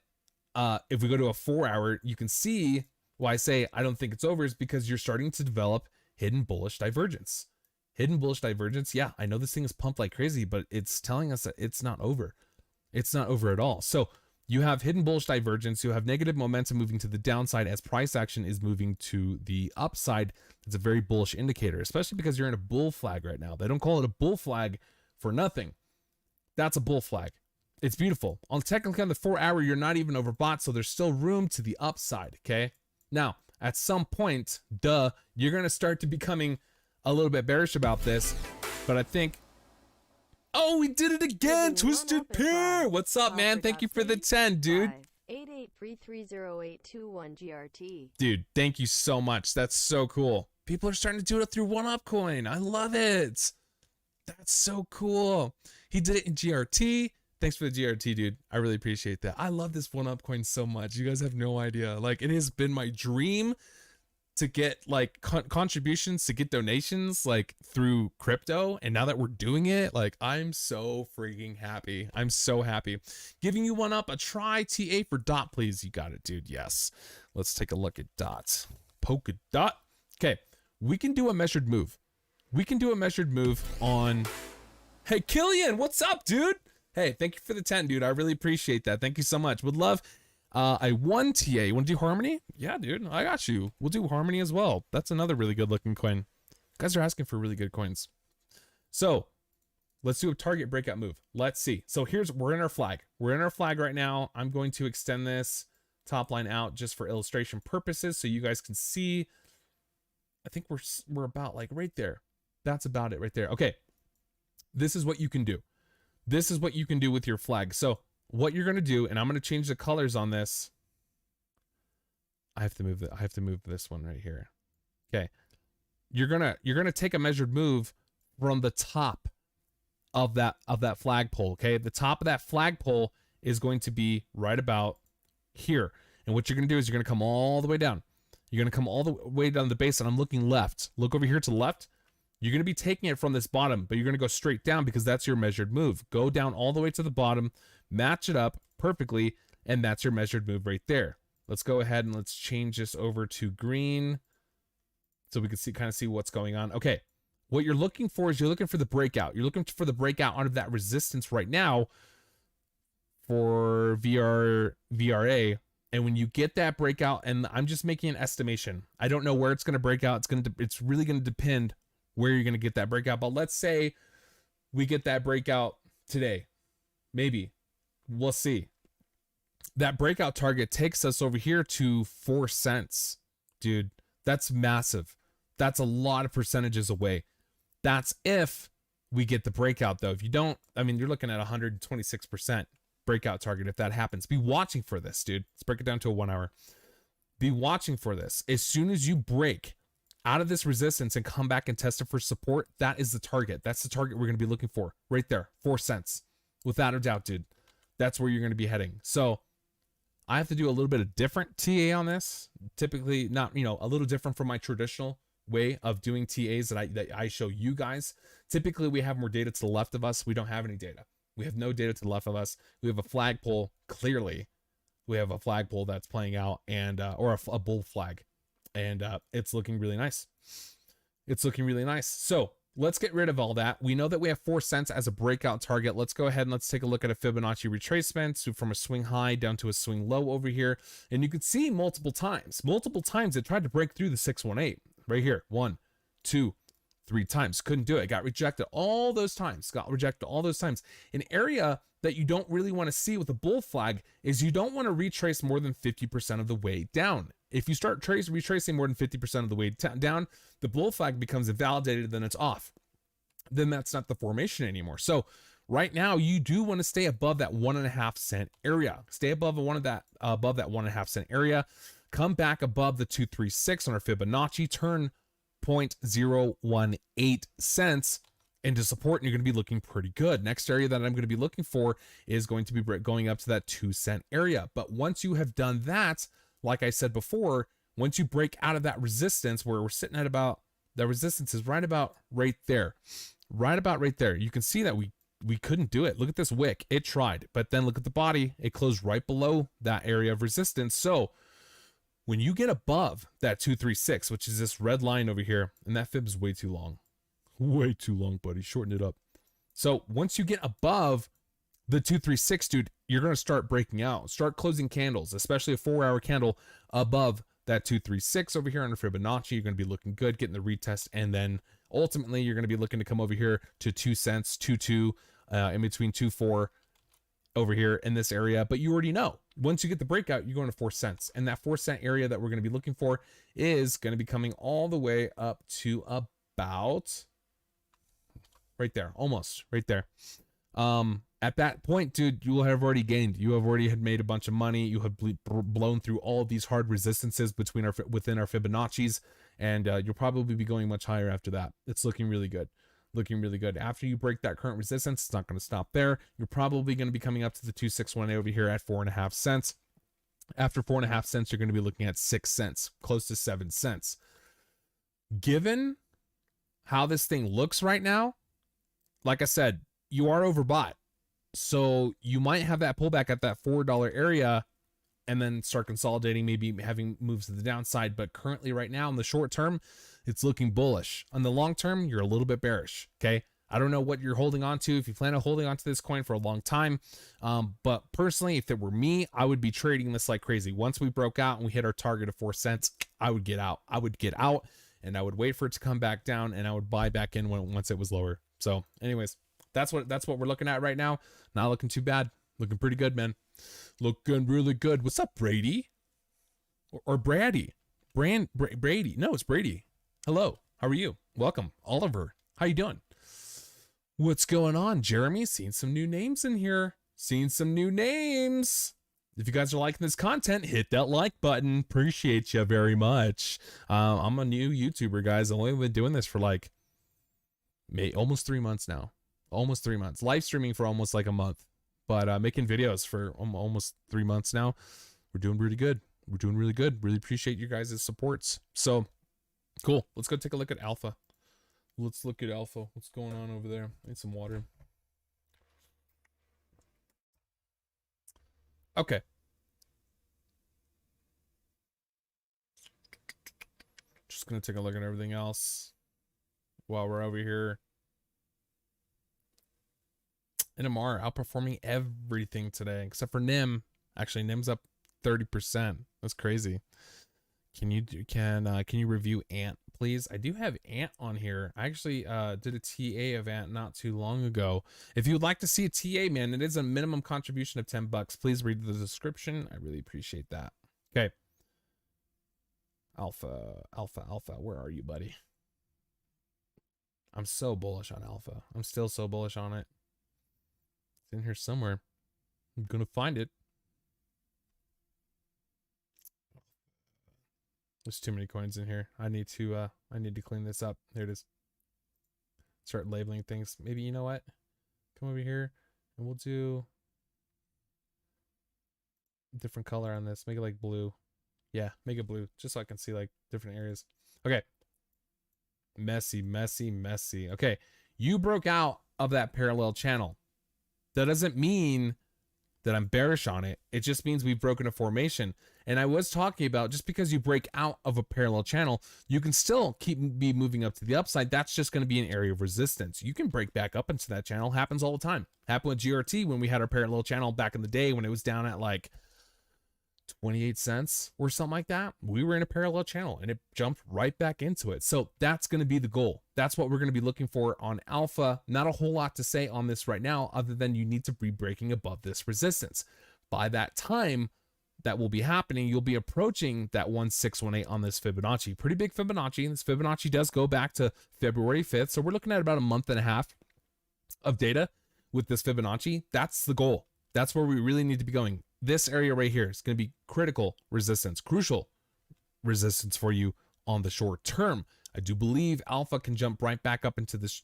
if we go to a 4 hour, you can see why I say I don't think it's over is because you're starting to develop hidden bullish divergence. Hidden bullish divergence. Yeah, I know this thing is pumped like crazy, but it's telling us that it's not over. It's not over at all. So you have hidden bullish divergence. You have negative momentum moving to the downside as price action is moving to the upside. It's a very bullish indicator, especially because you're in a bull flag right now. They don't call it a bull flag for nothing. That's a bull flag. It's beautiful. Technically on the 4 hour, you're not even overbought, so there's still room to the upside, okay? Now, at some point, you're going to start to becoming a little bit bearish about this, but I think, oh, we did it again, Twisted Pair. What's up, man? Thank you for the 10, dude. 88330821 GRT. Dude, thank you so much. That's so cool. People are starting to do it through OneUp Coin. I love it. That's so cool. He did it in GRT. Thanks for the GRT, dude. I really appreciate that. I love this OneUp Coin so much. You guys have no idea. Like, it has been my dream to get like contributions, to get donations like through crypto, and now that we're doing it, like, I'm so freaking happy. I'm so happy. Giving you one up, a try TA for dot, please. You got it, dude. Yes. Let's take a look at dot. Polka dot. Okay, we can do a measured move. We can do a measured move on. Hey, Killian, what's up, dude? Hey, thank you for the 10, dude. I really appreciate that. Thank you so much. Would love a 1 TA. You want to do Harmony? Yeah, dude. I got you. We'll do Harmony as well. That's another really good looking coin. You guys are asking for really good coins. So let's do a target breakout move. Let's see. So we're in our flag. We're in our flag right now. I'm going to extend this top line out just for illustration purposes so you guys can see. I think we're about like right there. That's about it right there. Okay. This is what you can do. This is what you can do with your flag. So what you're going to do, and I'm going to change the colors on this. I have to move this one right here. Okay. You're going to take a measured move from the top of that flagpole, okay? The top of that flagpole is going to be right about here. And what you're going to do is you're going to come all the way down. You're going to come all the way down the base, and I'm looking left. Look over here to the left. You're going to be taking it from this bottom, but you're going to go straight down because that's your measured move. Go down all the way to the bottom, match it up perfectly, and that's your measured move right there. Let's go ahead and let's change this over to green so we can kind of see what's going on. Okay, what you're looking for is you're looking for the breakout. You're looking for the breakout out of that resistance right now for VRA. And when you get that breakout, and I'm just making an estimation. I don't know where it's going to break out. It's really going to depend where you're going to get that breakout. But let's say we get that breakout today. Maybe. We'll see. That breakout target takes us over here to 4 cents. Dude, that's massive. That's a lot of percentages away. That's if we get the breakout, though. If you don't, I mean, you're looking at 126% breakout target if that happens. Be watching for this, dude. Let's break it down to a 1 hour. Be watching for this. As soon as you break out of this resistance and come back and test it for support, that is the target. That's the target we're going to be looking for right there. 4 cents. Without a doubt, dude. That's where you're going to be heading. So I have to do a little bit of different TA on this. Typically not, a little different from my traditional way of doing TAs that I show you guys. Typically we have more data to the left of us. We don't have any data. We have no data to the left of us. We have a flagpole. Clearly we have a flagpole that's playing out, and or a bull flag. And it's looking really nice. It's looking really nice. So let's get rid of all that. We know that we have 4 cents as a breakout target. Let's go ahead and let's take a look at a Fibonacci retracement. So from a swing high down to a swing low over here. And you can see multiple times it tried to break through the 618 right here. 1, 2, 3 times. Couldn't do it. Got rejected all those times. An area that you don't really want to see with a bull flag is you don't want to retrace more than 50% of the way down. If you start retracing more than 50% of the way down, the bull flag becomes invalidated, then it's off. Then that's not the formation anymore. So right now you do want to stay above that 1.5 cent area. Stay above that 1.5 cent area. Come back above the 236 on our Fibonacci. Turn 0.018 cents into support, and you're going to be looking pretty good. Next area that I'm going to be looking for is going to be going up to that 2 cent area. But once you have done that, like I said before, once you break out of that resistance where we're sitting at about, the resistance is right about right there. You can see that we we couldn't do it. Look at this wick. It tried, but then look at the body. It closed right below that area of resistance. So when you get above that 236, which is this red line over here, and that fib is way too long. Way too long, buddy. Shorten it up. So once you get above the 236, dude, you're going to start breaking out. Start closing candles, especially a 4-hour candle above that 236 over here under Fibonacci. You're going to be looking good, getting the retest, and then ultimately you're going to be looking to come over here to 2 cents, 2.2, in between 2.4 over here in this area. But you already know, once you get the breakout, you're going to 4 cents, and that 4-cent area that we're going to be looking for is going to be coming all the way up to about right there, almost right there. At that point, dude, you will have already gained. You have already had made a bunch of money. You have blown through all of these hard resistances within our Fibonacci's, and you'll probably be going much higher after that. It's looking really good. Looking really good. After you break that current resistance, it's not going to stop there. You're probably going to be coming up to the 261 over here at 4.5 cents. After 4.5 cents, you're going to be looking at 6 cents, close to 7 cents. Given how this thing looks right now, like I said, you are overbought. So you might have that pullback at that $4 area and then start consolidating, maybe having moves to the downside. But currently right now in the short term, it's looking bullish. On the long term, you're a little bit bearish. Okay. I don't know what you're holding on to, if you plan on holding on to this coin for a long time. But personally, if it were me, I would be trading this like crazy. Once we broke out and we hit our target of 4 cents, I would get out. I would get out and I would wait for it to come back down, and I would buy back in once it was lower. So anyways, that's what we're looking at right now. Not looking too bad. Looking pretty good, man. Looking really good. What's up, Brady? Or Brady? Brady. No, it's Brady. Hello. How are you? Welcome. Oliver. How you doing? What's going on, Jeremy? Seen some new names in here. Seen some new names. If you guys are liking this content, hit that like button. Appreciate you very much. I'm a new YouTuber, guys. I've only been doing this for like almost 3 months now. Almost 3 months. Live streaming for almost like a month. But making videos for almost 3 months now. We're doing really good. We're doing really good. Really appreciate you guys' supports. So, cool. Let's go take a look at Alpha. Let's look at Alpha. What's going on over there? I need some water. Okay. Just going to take a look at everything else while we're over here. NMR outperforming everything today except for NIM. Actually, NIM's up 30%. That's crazy. Can you review Ant, please? I do have Ant on here. I actually did a TA of Ant not too long ago. If you'd like to see a TA, man, it is a minimum contribution of $10. Please read the description. I really appreciate that. Okay. Alpha, where are you, buddy? I'm so bullish on Alpha. I'm still so bullish on it. It's in here somewhere. I'm gonna find it. There's too many coins in here. I need to clean this up. There it is. Start labeling things. Maybe, you know what? Come over here and we'll do a different color on this. Make it like blue. Yeah, make it blue, just so I can see like different areas. Okay. Messy. Okay. You broke out of that parallel channel. That doesn't mean that I'm bearish on it. It just means we've broken a formation. And I was talking about, just because you break out of a parallel channel, you can still be moving up to the upside. That's just going to be an area of resistance. You can break back up into that channel. Happens all the time. Happened with GRT when we had our parallel channel back in the day when it was down at like 28 cents or something like that. We were in a parallel channel and it jumped right back into it. So that's going to be the goal. That's what we're going to be looking for on Alpha. Not a whole lot to say on this right now, other than you need to be breaking above this resistance. By that time that will be happening, you'll be approaching that 1618 on this Fibonacci. Pretty big Fibonacci. This Fibonacci does go back to February 5th. So we're looking at about a month and a half of data with this Fibonacci. That's the goal. That's where we really need to be going. This area right here is going to be critical resistance, crucial resistance for you on the short term. I do believe Alpha can jump right back up into this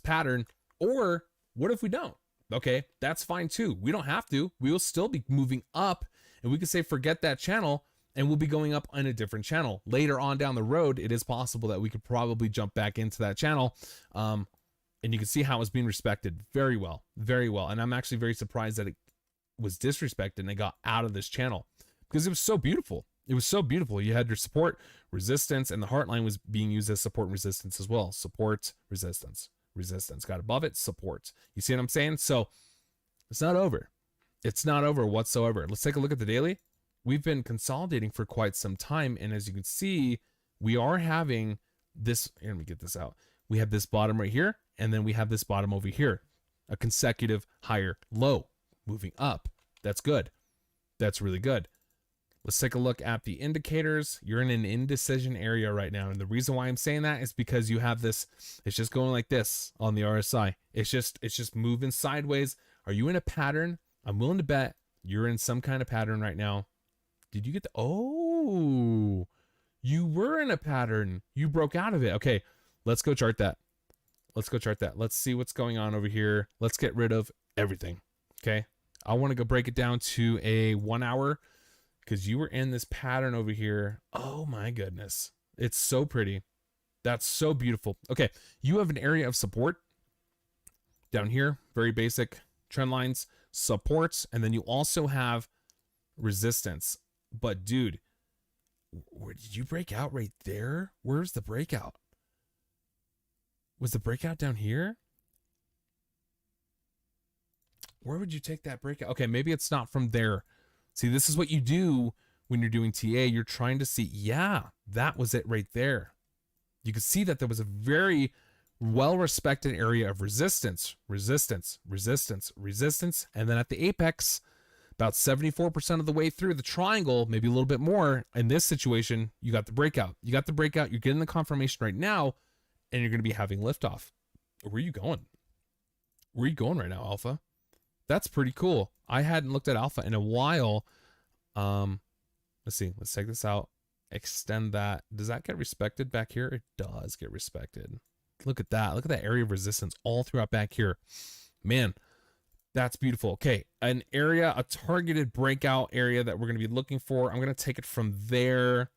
pattern. Or what if we don't? Okay, that's fine too. We don't have to. We will still be moving up, and we can say forget that channel, and we'll be going up on a different channel. Later on down the road, it is possible that we could probably jump back into that channel. And you can see how it was being respected very well, very well. And I'm actually very surprised that it was disrespected and it got out of this channel because it was so beautiful. It was so beautiful. You had your support, resistance, and the heart line was being used as support and resistance as well. Support, resistance, resistance. Got above it, support. You see what I'm saying? So it's not over. It's not over whatsoever. Let's take a look at the daily. We've been consolidating for quite some time. And as you can see, we are having this. Here, let me get this out. We have this bottom right here. And then we have this bottom over here. A consecutive higher low moving up. That's good. That's really good. Let's take a look at the indicators. You're in an indecision area right now. And the reason why I'm saying that is because you have this, it's just going like this on the RSI. It's just moving sideways. Are you in a pattern? I'm willing to bet you're in some kind of pattern right now. Did you get the, oh, you were in a pattern. You broke out of it. Okay, let's go chart that. Let's go chart that. Let's see what's going on over here. Let's get rid of everything. Okay. I want to go break it down to a 1 hour because you were in this pattern over here. Oh my goodness. It's so pretty. That's so beautiful. Okay. You have an area of support down here. Very basic trend lines, supports, and then you also have resistance. But dude, where did you break out right there? Where's the breakout? Was the breakout down here? Where would you take that breakout? Okay, maybe it's not from there. See, this is what you do when you're doing TA. You're trying to see, yeah, that was it right there. You can see that there was a very well-respected area of resistance, resistance, resistance, resistance. And then at the apex, about 74% of the way through the triangle, maybe a little bit more. In this situation, you got the breakout. You got the breakout. You're getting the confirmation right now. And you're going to be having liftoff. Where are you going? Where are you going right now, Alpha? That's pretty cool. I hadn't looked at Alpha in a while. Let's see. Let's take this out. Extend that. Does that get respected back here? It does get respected. Look at that. Look at that area of resistance all throughout back here. Man, that's beautiful. Okay, an area, a targeted breakout area that we're going to be looking for. I'm going to take it from there.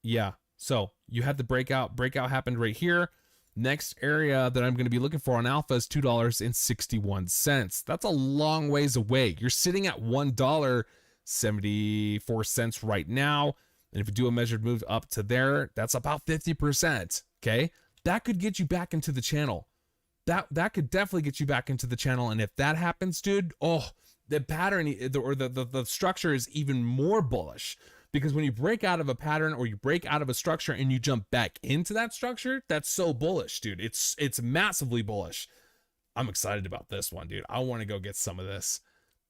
Yeah. So you had the breakout. Breakout happened right here. Next area that I'm going to be looking for on Alpha is $2.61. That's a long ways away. You're sitting at $1.74 right now. And if you do a measured move up to there, that's about 50%. Okay. That could get you back into the channel. That could definitely get you back into the channel. And if that happens, dude, oh, the pattern or the structure is even more bullish. Because when you break out of a pattern or you break out of a structure and you jump back into that structure, that's so bullish, dude. It's massively bullish. I'm excited about this one, dude. I want to go get some of this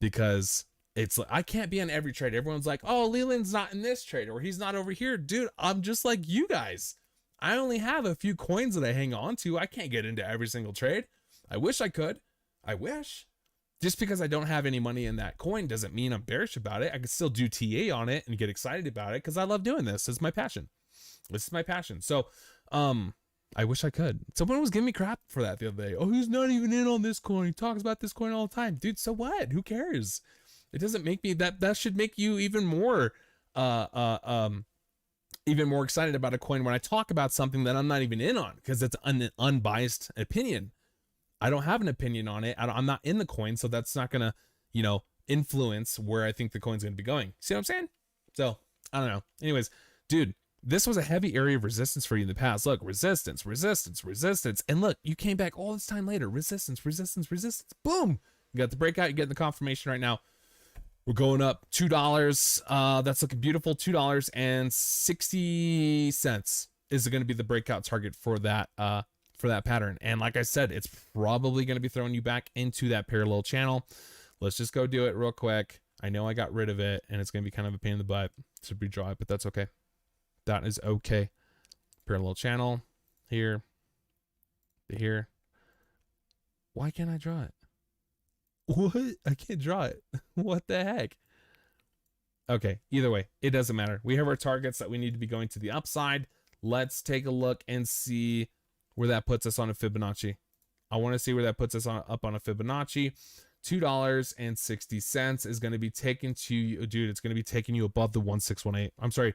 because it's like, I can't be on every trade. Everyone's like, oh, Leland's not in this trade or he's not over here. Dude, I'm just like you guys. I only have a few coins that I hang on to. I can't get into every single trade. I wish I could. I wish. Just because I don't have any money in that coin doesn't mean I'm bearish about it. I can still do TA on it and get excited about it because I love doing this. It's my passion. This is my passion. So, I wish I could. Someone was giving me crap for that the other day. Oh, he's not even in on this coin. He talks about this coin all the time. Dude, so what? Who cares? It doesn't make me that should make you even more excited about a coin when I talk about something that I'm not even in on because it's an unbiased opinion. I don't have an opinion on it. I'm not in the coin, so that's not gonna, influence where I think the coin's gonna be going. See what I'm saying? So I don't know. Anyways, dude, this was a heavy area of resistance for you in the past. Look, resistance, resistance, resistance, and look, you came back all this time later. Resistance, resistance, resistance. Boom! You got the breakout. You get the confirmation right now. We're going up $2. That's looking beautiful. $2.60 is going to be the breakout target for that. For that pattern. And like I said, it's probably going to be throwing you back into that parallel channel. Let's just go do it real quick. I know I got rid of it and it's going to be kind of a pain in the butt to redraw it, but that's okay. That is okay. Parallel channel here to here. Why can't I draw it? What? I can't draw it. What the heck? Okay. Either way, it doesn't matter. We have our targets that we need to be going to the upside. Let's take a look and see where that puts us on a Fibonacci. I want to see where that puts us up on a Fibonacci. $2.60 is going to be taken to you, dude. It's going to be taking you above the 1618. I'm sorry,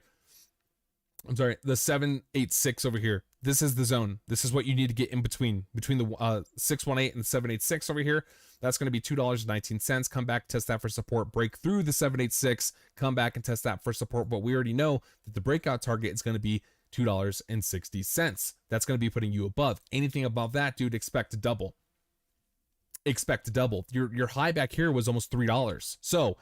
I'm sorry, the 786 over here. This is the zone. This is what you need to get in between the 618 and 786 over here. That's going to be $2.19. Come back, test that for support, break through the 786, come back and test that for support. But we already know that the breakout target is going to be $2.60. That's going to be putting you above. Anything above that, dude, expect to double. Expect to double. Your high back here was almost $3. So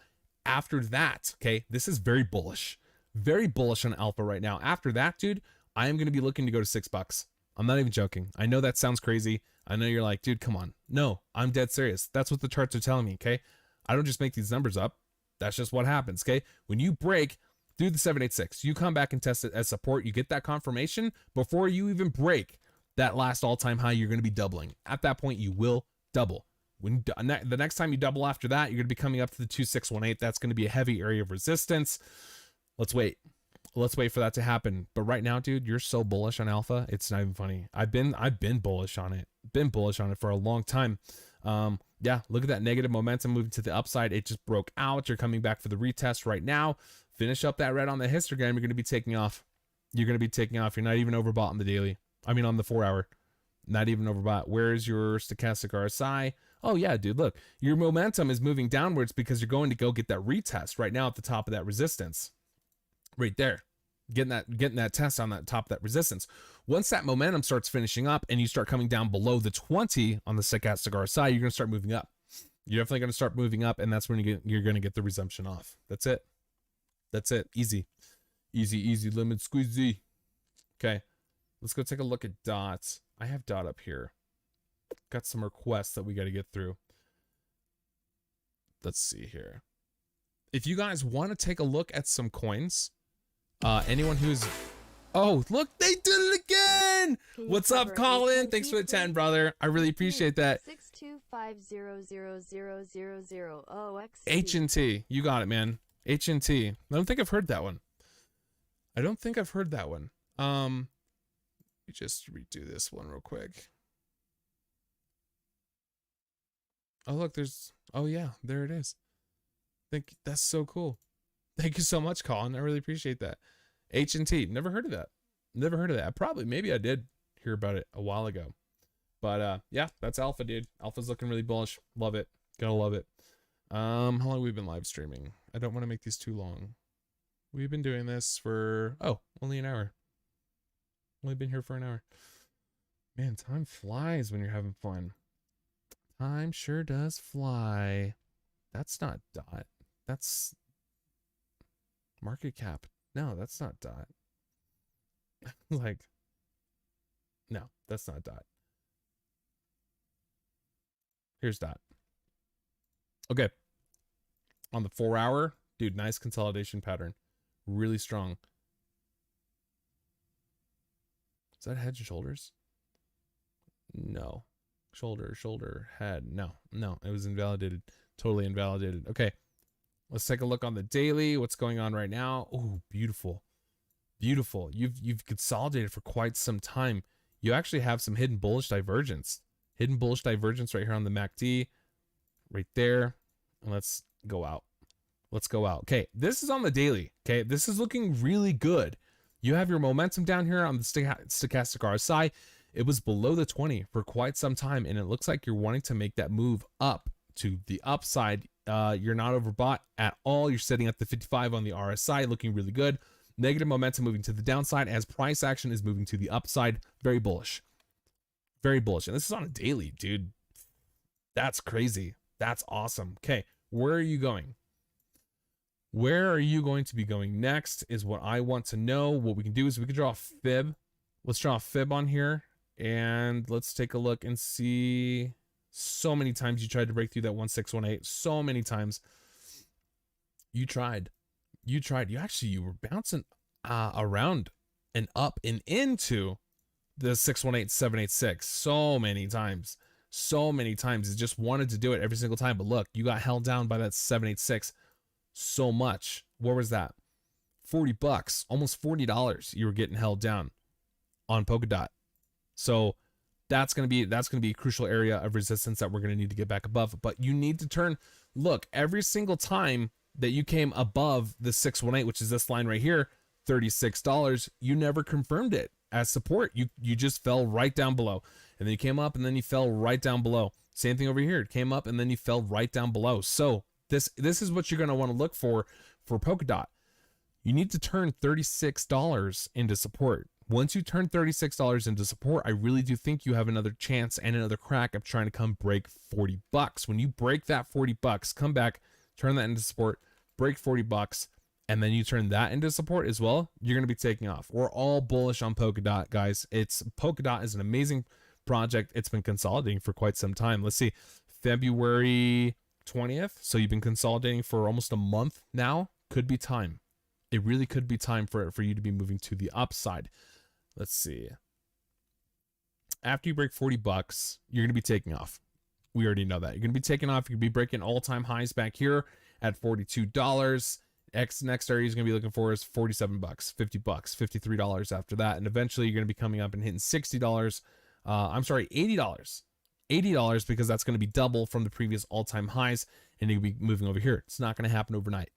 after that, okay, this is very bullish. Very bullish on alpha right now. After that, dude, I am going to be looking to go to $6. I'm not even joking. I know that sounds crazy. I know you're like, dude, come on. No, I'm dead serious. That's what the charts are telling me, okay? I don't just make these numbers up. That's just what happens, okay? When you break through the 786, you come back and test it as support. You get that confirmation before you even break that last all-time high. You're going to be doubling. At that point, you will double. When the next time you double after that, you're going to be coming up to the 2618. That's going to be a heavy area of resistance. Let's wait. Let's wait for that to happen. But right now, dude, you're so bullish on alpha. It's not even funny. I've been bullish on it. Been bullish on it for a long time. Yeah, look at that negative momentum moving to the upside. It just broke out. You're coming back for the retest right now. Finish up that red on the histogram. You're going to be taking off. You're going to be taking off. You're not even overbought on the daily. I mean, on the 4 hour. Not even overbought. Where's your stochastic RSI? Oh yeah, dude, look, your momentum is moving downwards because you're going to go get that retest right now at the top of that resistance. Right there, getting that test on that top of that resistance. Once that momentum starts finishing up and you start coming down below the 20 on the stochastic RSI, you're going to start moving up. You're definitely going to start moving up, and that's when you're going to get the resumption off. That's it. That's it. Easy, lemon squeezy. Okay, let's go take a look at DOT. I have DOT up here. Got some requests that we got to get through. Let's see here. If you guys want to take a look at some coins, anyone who's, oh, look, they did it again. What's up, Colin? Thanks for the 10, brother. I really appreciate that. 625000000OXT. H&T. You got it, man. H&T. I don't think I've heard that one. Let me just redo this one real quick. Oh, look, oh yeah, there it is. That's so cool. Thank you so much, Colin. I really appreciate that. H&T. Never heard of that. Maybe I did hear about it a while ago. But yeah, that's alpha, dude. Alpha's looking really bullish. Love it. Gotta love it. How long have we been live streaming? I don't want to make these too long. We've been doing this for, only an hour. Only been here for an hour. Man, time flies when you're having fun. Time sure does fly. That's not DOT. That's market cap. No, that's not DOT. Like, no, that's not DOT. Here's DOT. Okay. On the 4 hour, dude, nice consolidation pattern. Really strong. Is that head and shoulders? No. Shoulder, head. No, it was invalidated. Totally invalidated. Okay. Let's take a look on the daily. What's going on right now? Oh, beautiful. Beautiful. You've consolidated for quite some time. You actually have some hidden bullish divergence. Hidden bullish divergence right here on the MACD. Right there. And let's go out. Let's go out. Okay, this is on the daily. Okay, this is looking really good. You have your momentum down here on the stochastic RSI. It was below the 20 for quite some time, and it looks like you're wanting to make that move up to the upside. You're not overbought at all. You're sitting at the 55 on the RSI, looking really good. Negative momentum moving to the downside as price action is moving to the upside. Very bullish. Very bullish. And this is on a daily, dude. That's crazy. That's awesome. Okay, where are you going? Where are you going to be going next is what I want to know. What we can do is we can draw a fib. Let's draw a fib on here. And let's take a look and see. So many times you tried to break through that 1618. So many times. You tried. You were bouncing around and up and into the 618, 786. So many times. It just wanted to do it every single time. But look, you got held down by that 786 so much. Where was that? $40, almost $40 you were getting held down on Polkadot. So that's going to be a crucial area of resistance that we're going to need to get back above. But you need to turn, look, every single time that you came above the 618, which is this line right here, $36, you never confirmed it as support. You just fell right down below, and then you came up and then you fell right down below. Same thing over here. It came up and then you fell right down below. So this is what you're going to want to look for Polkadot. You need to turn $36 into support. Once you turn $36 into support, I really do think you have another chance and another crack of trying to come break $40. When you break that $40, come back, turn that into support, break $40, and then you turn that into support as well, you're going to be taking off. We're all bullish on Polkadot, guys. Polkadot is an amazing project. It's been consolidating for quite some time. Let's see, February 20th. So you've been consolidating for almost a month now. Could be time. It really could be time for you to be moving to the upside. Let's see. After you break $40, you're going to be taking off. We already know that. You're going to be taking off. You're going to be breaking all-time highs back here at $42. Next area he's going to be looking for is $47, $50, $53 after that. And eventually you're going to be coming up and hitting $60. I'm sorry, $80. $80 because that's going to be double from the previous all-time highs, and you'll be moving over here. It's not going to happen overnight.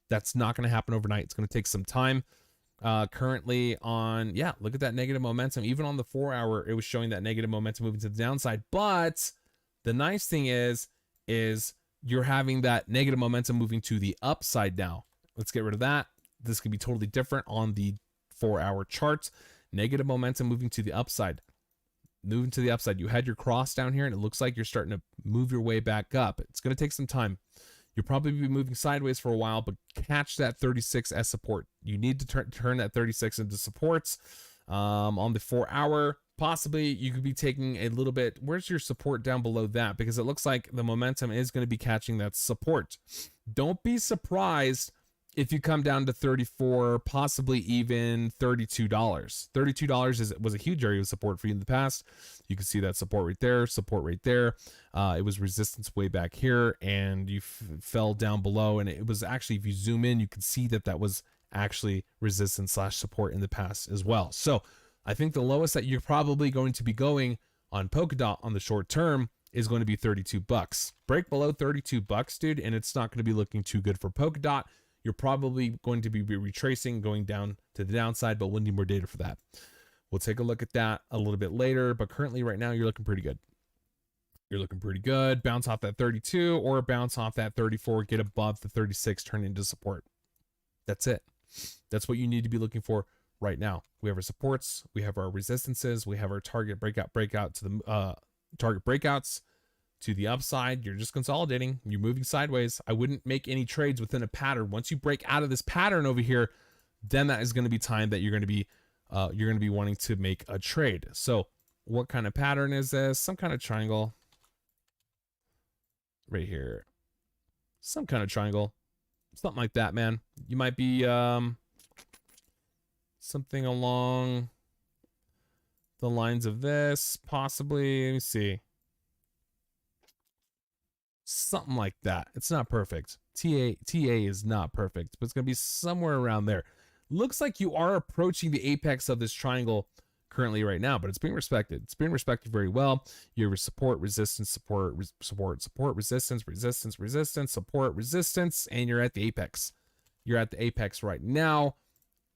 That's not going to happen overnight. It's going to take some time. Currently on, yeah, look at that negative momentum. Even on the 4 hour, it was showing that negative momentum moving to the downside. But the nice thing is you're having that negative momentum moving to the upside now. Let's get rid of that. This can be totally different on the 4-hour charts. Negative momentum moving to the upside. Moving to the upside. You had your cross down here, and it looks like you're starting to move your way back up. It's going to take some time. You'll probably be moving sideways for a while, but catch that 36 as support. You need to turn that 36 into supports. On the 4-hour, possibly you could be taking a little bit. Where's your support down below that? Because it looks like the momentum is going to be catching that support. Don't be surprised if you come down to 34, possibly even $32. $32 was a huge area of support for you in the past. You can see that support right there, support right there. It was resistance way back here, and you fell down below. And it was actually, if you zoom in, you can see that was actually resistance / support in the past as well. So I think the lowest that you're probably going to be going on Polkadot on the short term is going to be $32. Break below $32, dude, and it's not going to be looking too good for Polkadot. You're probably going to be retracing, going down to the downside, but we'll need more data for that. We'll take a look at that a little bit later, but currently right now you're looking pretty good. You're looking pretty good. Bounce off that 32 or bounce off that 34, get above the 36, turn into support. That's it. That's what you need to be looking for right now. We have our supports, we have our resistances, we have our target breakout to the target breakouts to the upside. You're just consolidating. You're moving sideways. I wouldn't make any trades within a pattern. Once you break out of this pattern over here, then that is going to be time that you're going to be wanting to make a trade. So what kind of pattern is this? Some kind of triangle right here. Some kind of triangle. Something like that, man. You might be something along the lines of this, possibly. Let me see. Something like that. It's not perfect. TA is not perfect, but it's going to be somewhere around there. Looks like you are approaching the apex of this triangle currently right now, but it's being respected. It's being respected very well. You have support, resistance, support, resistance, resistance, resistance, support, resistance, and you're at the apex. You're at the apex right now.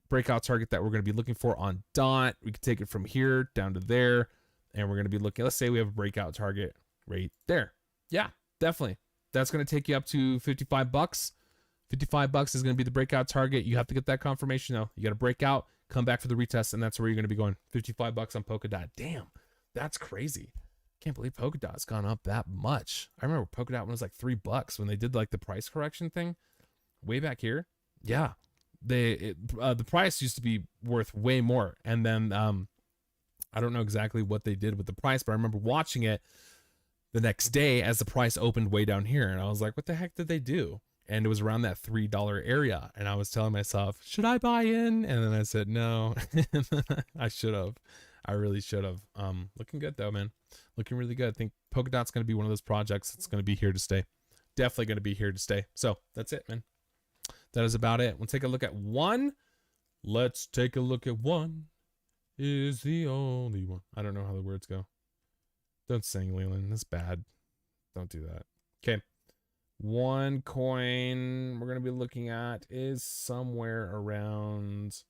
Breakout target that we're going to be looking for on dot. We can take it from here down to there, and we're going to be looking. Let's say we have a breakout target right there. Yeah, definitely. That's going to take you up to $55. $55 is going to be the breakout target. You have to get that confirmation though. You got to break out, come back for the retest, and that's where you're going to be going. $55 on Polkadot. Damn, that's crazy. Can't believe Polkadot's gone up that much. I remember Polkadot when it was like $3 when they did like the price correction thing way back here. Yeah, the price used to be worth way more, and then I don't know exactly what they did with the price, but I remember watching it the next day as the price opened way down here, and I was like, what the heck did they do? And it was around that $3 area, and I was telling myself, should I buy in? And then I said no. I should have. I really should have. Looking good though, man. Looking really good. I think Polkadot's going to be one of those projects that's going to be here to stay. Definitely going to be here to stay. So that's it, man. That is about it. We'll take a look at one. Let's take a look at one. Is the only one. I don't know how the words go. Don't sing, Leland. That's bad. Don't do that. Okay. One coin we're going to be looking at is somewhere around questions.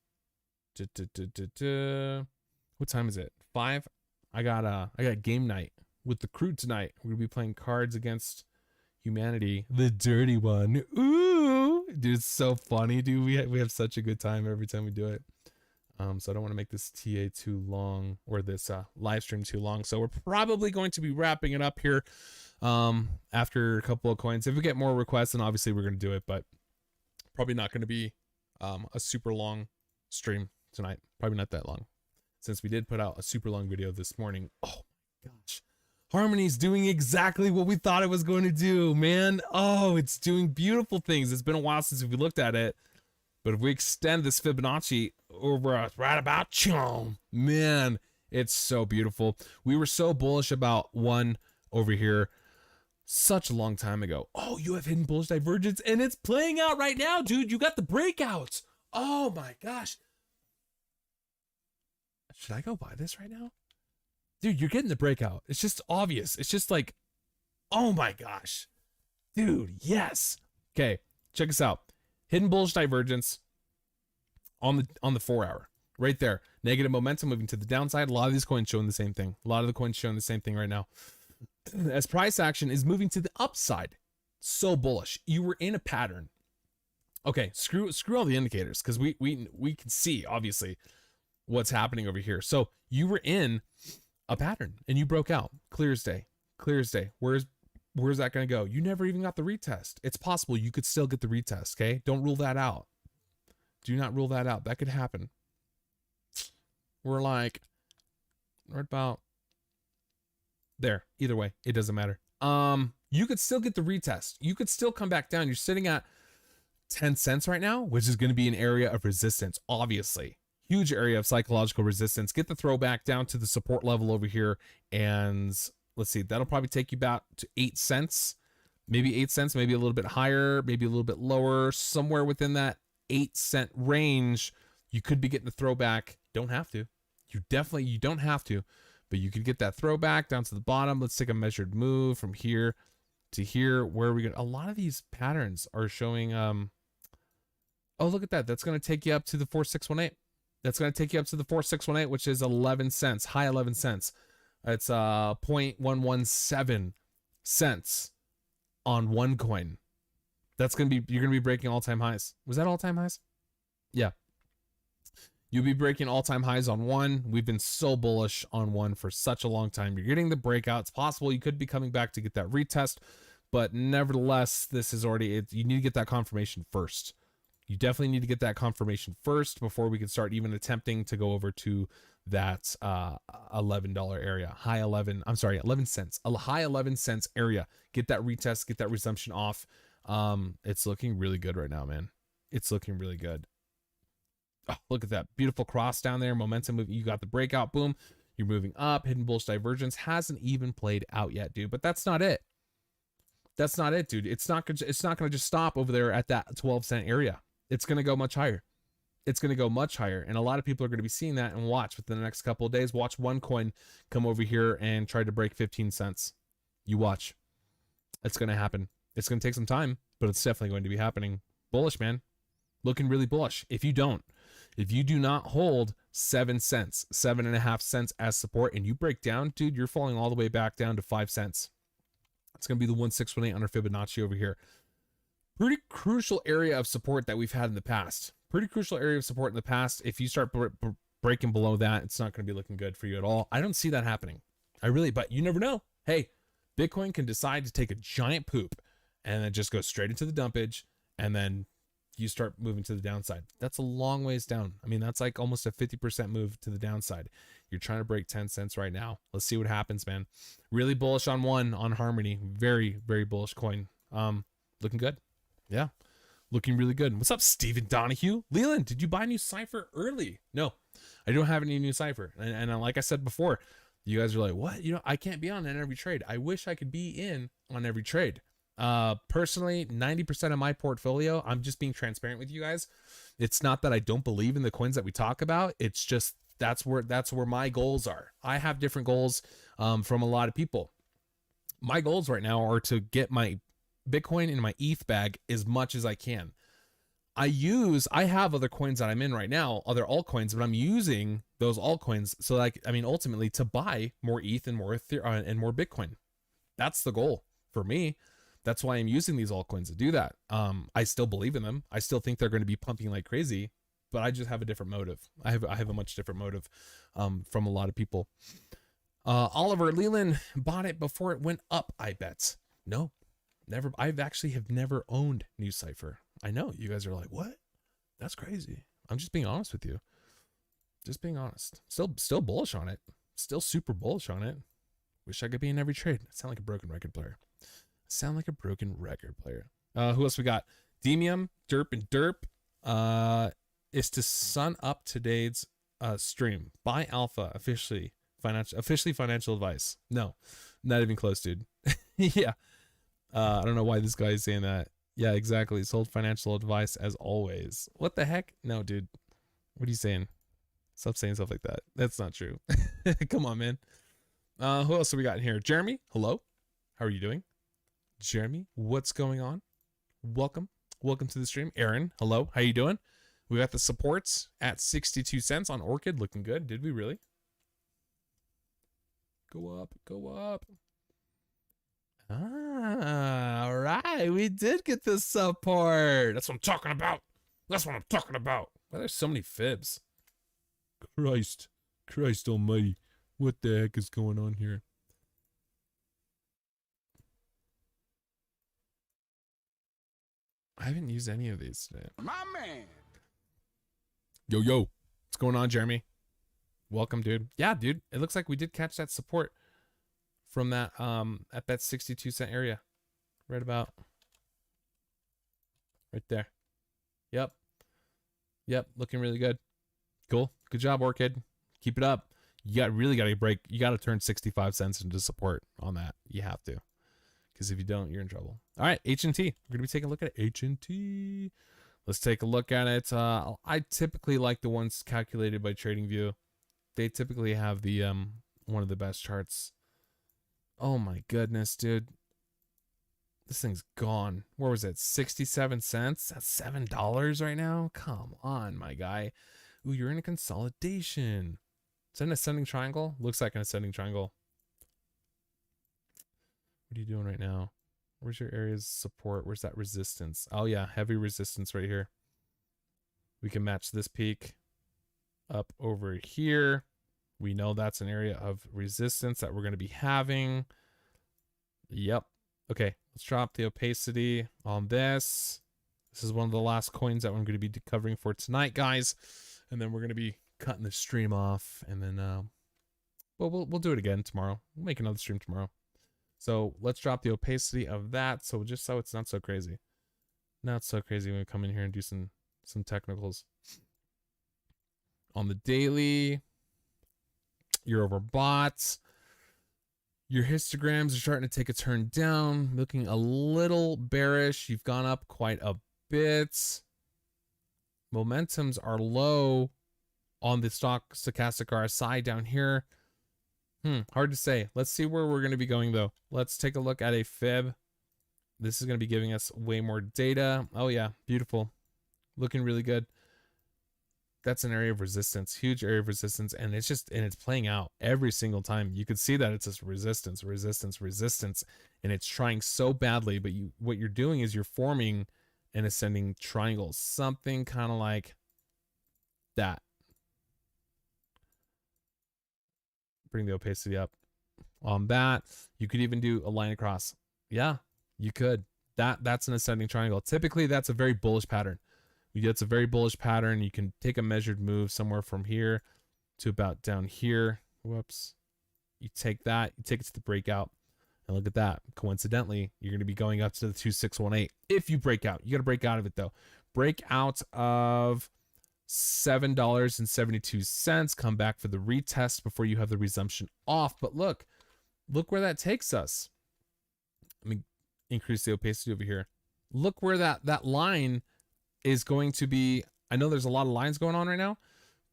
What time is it? 5. I got game night with the crew tonight. We're gonna be playing Cards Against Humanity, the dirty one. Ooh, dude, it's so funny, dude. We have such a good time every time we do it. So I don't want to make this TA too long, or this live stream too long. So we're probably going to be wrapping it up here after a couple of coins. If we get more requests, then obviously we're going to do it, but probably not going to be a super long stream tonight. Probably not that long, since we did put out a super long video this morning. Oh my gosh. Harmony's doing exactly what we thought it was going to do, man. Oh, it's doing beautiful things. It's been a while since we looked at it. But if we extend this Fibonacci over right about chom, man, it's so beautiful. We were so bullish about one over here such a long time ago. Oh, you have hidden bullish divergence, and it's playing out right now, dude. You got the breakouts. Oh my gosh. Should I go buy this right now? Dude, you're getting the breakout. It's just obvious. It's just like, oh my gosh. Dude, yes. Okay, check us out. Hidden bullish divergence on the 4 hour. Right there. Negative momentum moving to the downside. A lot of these coins showing the same thing. A lot of the coins showing the same thing right now. As price action is moving to the upside. So bullish. You were in a pattern. Okay, screw all the indicators, because we can see obviously what's happening over here. So you were in a pattern and you broke out. Clear as day. Clear as day. Where's that going to go? You never even got the retest. It's possible you could still get the retest, okay? Don't rule that out. Do not rule that out. That could happen. We're like, right about there. Either way, it doesn't matter. You could still get the retest. You could still come back down. You're sitting at 10 cents right now, which is going to be an area of resistance, obviously. Huge area of psychological resistance. Get the throwback down to the support level over here, and let's see, that'll probably take you about to 8 cents, maybe 8 cents, maybe a little bit higher, maybe a little bit lower, somewhere within that 8-cent range. You could be getting the throwback. Don't have to. You don't have to, but you could get that throwback down to the bottom. Let's take a measured move from here to here. Where are we going? A lot of these patterns are showing, oh, look at that. That's going to take you up to the 4618. That's going to take you up to the 4618, which is 11 cents, high 11 cents. It's 0.117 cents on one coin. That's going to be, you're going to be breaking all-time highs. Was that all-time highs? Yeah. You'll be breaking all-time highs on one. We've been so bullish on one for such a long time. You're getting the breakout. It's possible you could be coming back to get that retest, but nevertheless, this is already, you need to get that confirmation first. You definitely need to get that confirmation first before we can start even attempting to go over to that $11 area. 11 cents. A high 11 cents area. Get that retest, get that resumption off. It's looking really good right now, man. It's looking really good. Oh, look at that beautiful cross down there. Momentum moving. You got the breakout. Boom. You're moving up. Hidden bullish divergence hasn't even played out yet, dude. But that's not it. That's not it, dude. It's not going to just stop over there at that 12-cent area. It's going to go much higher. It's going to go much higher. And a lot of people are going to be seeing that, and watch within the next couple of days. Watch one coin come over here and try to break 15 cents. You watch. It's going to happen. It's going to take some time, but it's definitely going to be happening. Bullish, man. Looking really bullish. If you do not hold 7 cents, 7.5 cents as support, and you break down, dude, you're falling all the way back down to 5 cents. It's going to be the 1618 under Fibonacci over here. Pretty crucial area of support that we've had in the past. Pretty crucial area of support in the past. If you start breaking below that, it's not going to be looking good for you at all. I don't see that happening. But you never know. Hey, Bitcoin can decide to take a giant poop and then just go straight into the dumpage, and then you start moving to the downside. That's a long ways down. I mean, that's like almost a 50% move to the downside. You're trying to break 10 cents right now. Let's see what happens, man. Really bullish on one, on Harmony. Very, very bullish coin. Looking good. Yeah, looking really good. What's up, Stephen Donahue? Leland, did you buy a new cipher early? No, I don't have any new cipher. And like I said before, you guys are like, what? You know, I can't be on every trade. I wish I could be in on every trade. Personally, 90% of my portfolio, I'm just being transparent with you guys. It's not that I don't believe in the coins that we talk about. It's just that's where my goals are. I have different goals from a lot of people. My goals right now are to get my Bitcoin in my ETH bag as much as I can. I have other coins that I'm in right now, other altcoins, but I'm using those altcoins so like I mean ultimately to buy more ETH and more and more Bitcoin. That's the goal for me. That's why I'm using these altcoins to do that. I still believe in them. I still think they're going to be pumping like crazy, but I just have a different motive. I have a much different motive from a lot of people. Oliver Leland bought it before it went up, I bet. No, never. I've actually have never owned New Cipher. I know you guys are like, what? That's crazy. I'm just being honest with you. Just being honest. Still bullish on it. Still super bullish on it. Wish I could be in every trade. I sound like a broken record player. Who else we got? Demium, Derp, and Derp. Is to sun up today's stream. Buy Alpha officially financial advice. No, not even close, dude. Yeah. I don't know why this guy is saying that. Yeah, exactly. Sold financial advice as always. What the heck? No, dude. What are you saying? Stop saying stuff like that. That's not true. Come on, man. Who else have we got in here? Jeremy, hello. How are you doing? Jeremy, what's going on? Welcome to the stream. Aaron, hello. How you doing? We got the supports at 62 cents on Orchid. Looking good. Did we really? Go up. Ah, all right. We did get the support. That's what I'm talking about. Well, there's so many fibs. Christ almighty. What the heck is going on here? I haven't used any of these today. My man. Yo, what's going on, Jeremy? Welcome, dude. Yeah, dude. It looks like we did catch that support from that at that 62 cent area. Right about right there. Yep. Looking really good. Cool. Good job, Orchid. Keep it up. You got to turn 65 cents into support on that. You have to. Because if you don't, you're in trouble. All right, H&T. We're going to be taking a look at H&T. Let's take a look at it. I typically like the ones calculated by TradingView. They typically have the one of the best charts. Oh my goodness, dude. This thing's gone. Where was it? 67 cents? That's $7 right now? Come on, my guy. Ooh, you're in a consolidation. Is that an ascending triangle? Looks like an ascending triangle. What are you doing right now? Where's your area's support? Where's that resistance? Oh yeah, heavy resistance right here. We can match this peak up over here. We know that's an area of resistance that we're going to be having. Yep. Okay, let's drop the opacity on this. This is one of the last coins that I'm going to be covering for tonight, guys. And then we're going to be cutting the stream off. And then, well, we'll do it again tomorrow. We'll make another stream tomorrow. So let's drop the opacity of that. So just so it's not so crazy. Not so crazy when we come in here and do some technicals. On the daily, you're overbought. Your histograms are starting to take a turn down, looking a little bearish. You've gone up quite a bit. Momentums are low on the Stochastic Rsi down here. Hard to say. Let's see where we're going to be going, though. Let's take a look at a fib. This is going to be giving us way more data. Oh, yeah. Beautiful. Looking really good. That's an area of resistance, huge area of resistance, and it's playing out every single time. You could see that it's just resistance, and it's trying so badly, but what you're doing is you're forming an ascending triangle, something kind of like that. Bring the opacity up on that. You could even do a line across. Yeah, you could. That's an ascending triangle. Typically, that's a very bullish pattern. It's a very bullish pattern. You can take a measured move somewhere from here to about down here. Whoops. You take that, you take it to the breakout, and look at that. Coincidentally, you're going to be going up to the 2618. If you break out, you got to break out of it though. Break out of $7.72. Come back for the retest before you have the resumption off. But look where that takes us. Let me increase the opacity over here. Look where that line is going to be. I know there's a lot of lines going on right now,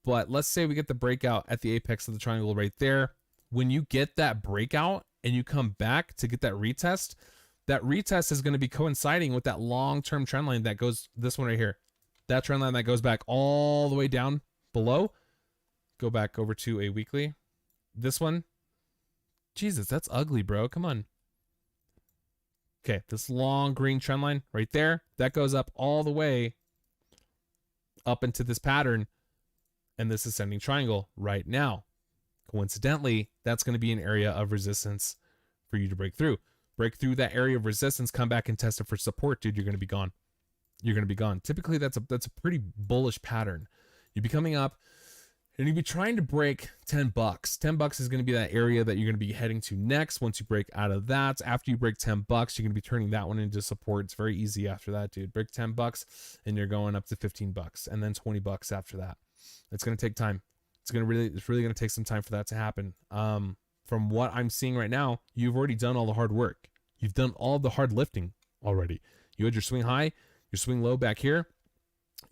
but let's say we get the breakout at the apex of the triangle right there. When you get that breakout and you come back to get that retest is going to be coinciding with that long-term trend line that goes this one right here. That trend line that goes back all the way down below. Go back over to a weekly. This one. Jesus, that's ugly, bro. Come on. Okay, this long green trend line right there, that goes up all the way up into this pattern and this ascending triangle right now. Coincidentally, that's going to be an area of resistance for you to break through. Break through that area of resistance, come back and test it for support, dude. You're going to be gone. You're going to be gone. Typically, that's a pretty bullish pattern. You'd be coming up and you'd be trying to break 10 bucks. 10 bucks is going to be that area that you're going to be heading to next. Once you break out of that, after you break 10 bucks, you're going to be turning that one into support. It's very easy after that, dude. Break 10 bucks and you're going up to 15 bucks and then 20 bucks after that. It's going to take time. It's really going to take some time for that to happen. From what I'm seeing right now, you've already done all the hard work. You've done all the hard lifting already. You had your swing high, your swing low back here.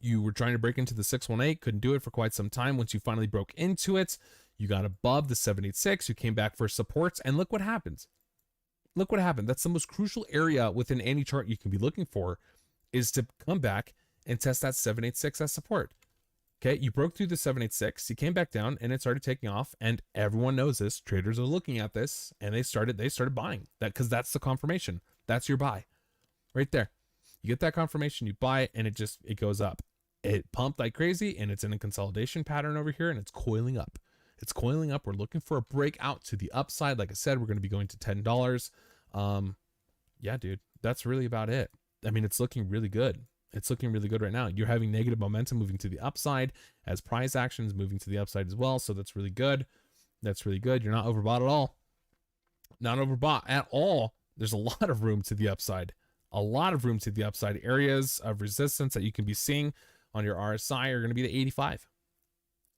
You were trying to break into the 618, couldn't do it for quite some time. Once you finally broke into it, you got above the 786, you came back for supports, and look what happens. Look what happened. That's the most crucial area within any chart you can be looking for, is to come back and test that 786 as support. Okay, you broke through the 786, you came back down, and it started taking off, and everyone knows this. Traders are looking at this, and they started buying that, because that's the confirmation. That's your buy right there. You get that confirmation, you buy it, and it goes up. It pumped like crazy, and it's in a consolidation pattern over here, and it's coiling up. It's coiling up. We're looking for a breakout to the upside. Like I said, we're going to be going to $10. Yeah, dude, that's really about it. I mean, it's looking really good. It's looking really good right now. You're having negative momentum moving to the upside as price action is moving to the upside as well. So that's really good. That's really good. You're not overbought at all. Not overbought at all. There's a lot of room to the upside. A lot of room to the upside. Areas of resistance that you can be seeing on your RSI are going to be the 85.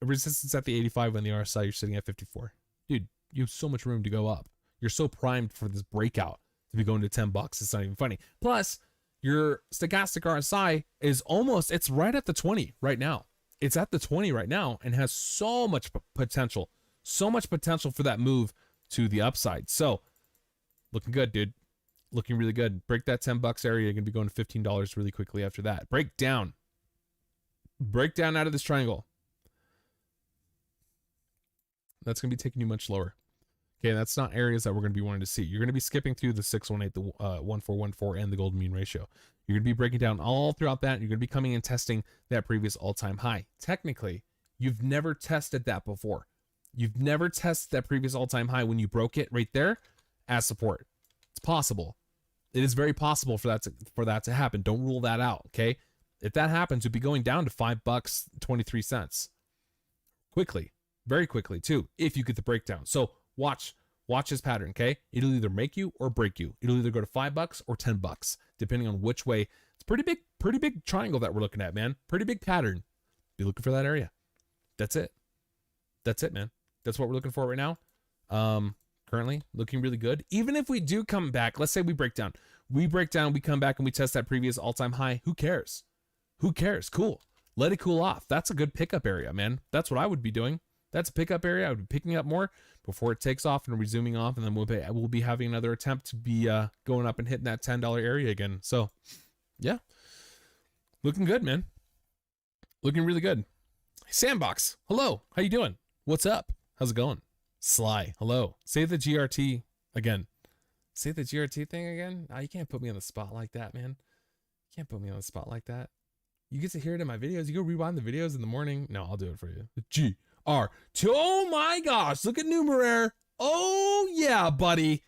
Resistance at the 85 on the RSI, you're sitting at 54. Dude, you have so much room to go up. You're so primed for this breakout to be going to 10 bucks. It's not even funny. Plus, your stochastic RSI is it's right at the 20 right now. It's at the 20 right now and has so much potential for that move to the upside. So looking good, dude. Looking really good. Break that 10 bucks area. You're going to be going to $15 really quickly after that. Break down out of this triangle. That's going to be taking you much lower. Okay, that's not areas that we're going to be wanting to see. You're going to be skipping through the 618, the 1414, and the golden mean ratio. You're going to be breaking down all throughout that. You're going to be coming and testing that previous all-time high. Technically, you've never tested that before. You've never tested that previous all-time high when you broke it right there as support. It's possible. It is very possible for that to happen. Don't rule that out, okay? If that happens, you'll be going down to $5.23 quickly, very quickly too, if you get the breakdown. So watch this pattern, okay? It'll either make you or break you. It'll either go to $5 or 10 bucks, depending on which way. It's pretty big triangle that we're looking at, man. Pretty big pattern. Be looking for that area. That's it, man. That's what we're looking for right now. Currently looking really good. Even if we do come back, let's say we break down, we come back and we test that previous all-time high. Who cares? Cool. Let it cool off. That's a good pickup area, man. That's what I would be doing. That's a pickup area. I would be picking up more before it takes off and resuming off. And then we'll be having another attempt to be going up and hitting that $10 area again. So yeah, looking good, man. Looking really good. Sandbox. Hello. How you doing? What's up? How's it going? Sly. Hello. Say the GRT again. Say the GRT thing again. Oh, you can't put me on the spot like that, man. You can't put me on the spot like that. You get to hear it in my videos. You go rewind the videos in the morning. No, I'll do it for you. The GRT. Oh my gosh. Look at Numeraire. Oh yeah, buddy.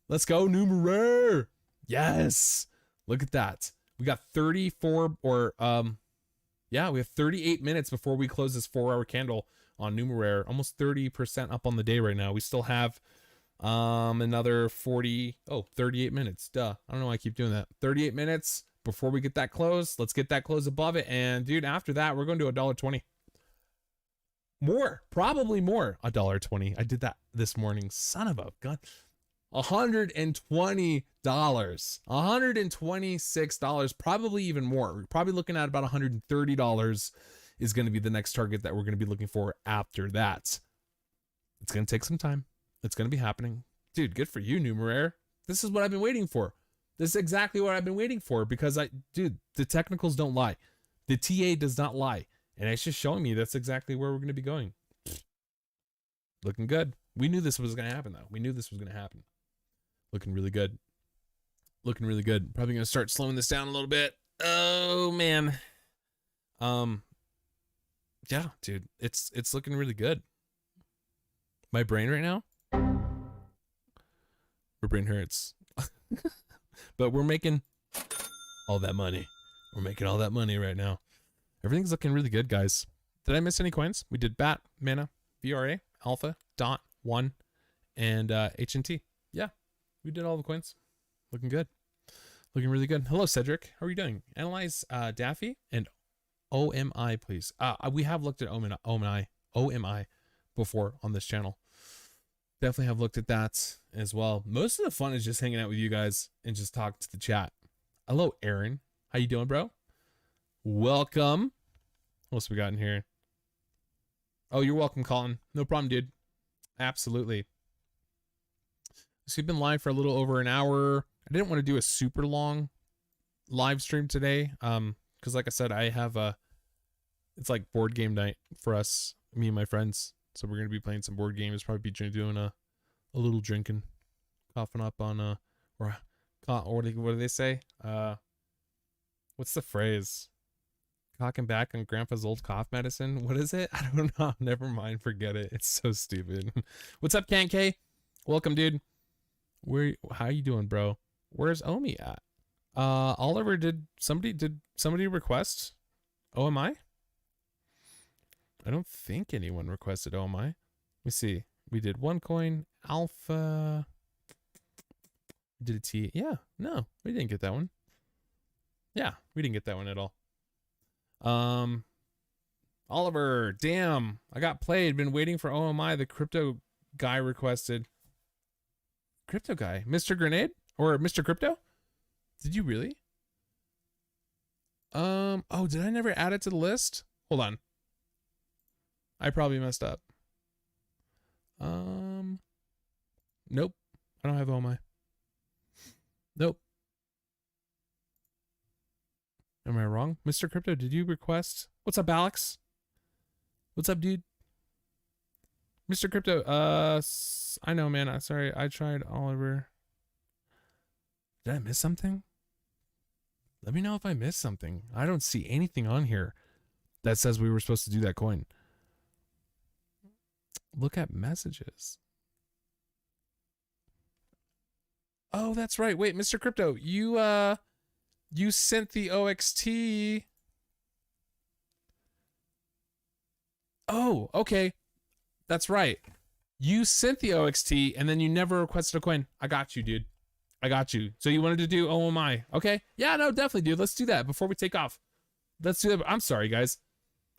Let's go, Numeraire. Yes. Look at that. We got 34 or we have 38 minutes before we close this 4-hour candle on Numeraire. Almost 30% up on the day right now. We still have another 38 minutes. Duh. I don't know why I keep doing that. 38 minutes before we get that close. Let's get that close above it. And dude, after that, we're going to $1.20. More, probably more. $1.20. I did that this morning. Son of a gun. $120. $126. Probably even more. We're probably looking at about $130 is going to be the next target that we're going to be looking for after that. It's going to take some time. It's going to be happening. Dude, good for you, Numeraire. This is what I've been waiting for. This is exactly what I've been waiting for because the technicals don't lie. The TA does not lie. And it's just showing me that's exactly where we're going to be going. Looking good. We knew this was going to happen, though. We knew this was going to happen. Looking really good. Looking really good. Probably going to start slowing this down a little bit. Oh, man. Yeah, dude. It's looking really good. My brain right now? My brain hurts. But we're making all that money. We're making all that money right now. Everything's looking really good, guys. Did I miss any coins? We did BAT, Mana, VRA, Alpha, DOT, 1, and HNT. Yeah, we did all the coins. Looking good. Looking really good. Hello, Cedric. How are you doing? Analyze Daffy and OMI, please. We have looked at OMI before on this channel. Definitely have looked at that as well. Most of the fun is just hanging out with you guys and just talking to the chat. Hello, Aaron. How you doing, bro? Welcome. What else we got in here? Oh, you're welcome, Colin. No problem, dude. Absolutely. So we've been live for a little over an hour. I didn't want to do a super long live stream today. Because like I said, I have it's like board game night for us, me and my friends. So we're gonna be playing some board games, probably be doing a little drinking, coughing up on or what do they say? What's the phrase? Cocking back on grandpa's old cough medicine. What is it? I don't know. Never mind. Forget it. It's so stupid. What's up, Can K? Welcome, dude. How you doing, bro? Where's Omi at? Oliver, did somebody request OMI? I don't think anyone requested OMI. Let me see. We did one coin. Alpha. Did a T? Yeah. No, we didn't get that one. Yeah, we didn't get that one at all. Oliver, damn, I got played. Been waiting for OMI. The crypto guy requested. Crypto guy, Mr. Grenade or Mr. Crypto? Did you really? Oh, did I never add it to the list? Hold on. I probably messed up. Nope. I don't have OMI. Nope. Am I wrong? Mr. Crypto, did you request? What's up, Alex? What's up, dude? Mr. Crypto, I know, man. I'm sorry. I tried Oliver. Did I miss something? Let me know if I missed something. I don't see anything on here that says we were supposed to do that coin. Look at messages. Oh, that's right. Wait, Mr. Crypto, you sent the OXT. Oh, okay. That's right. You sent the OXT and then you never requested a coin. I got you, dude. I got you. So you wanted to do OMI. Okay. Yeah, no, definitely, dude. Let's do that before we take off. Let's do that. I'm sorry, guys.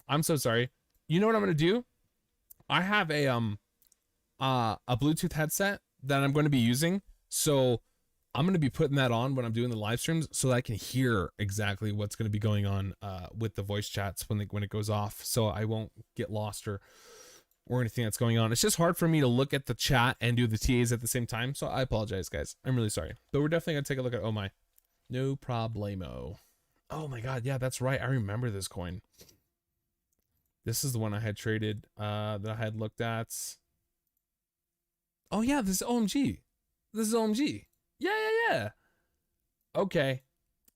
I'm so sorry. You know what I'm going to do? I have a Bluetooth headset that I'm going to be using. So I'm going to be putting that on when I'm doing the live streams so that I can hear exactly what's going to be going on with the voice chats when it goes off, so I won't get lost or anything that's going on. It's just hard for me to look at the chat and do the TAs at the same time, so I apologize, guys. I'm really sorry. But we're definitely going to take a look at Oh My. No problemo. Oh my god, yeah, that's right. I remember this coin. This is the one I had traded, that I had looked at. Oh yeah, this is OMG. This is OMG. Yeah. Okay.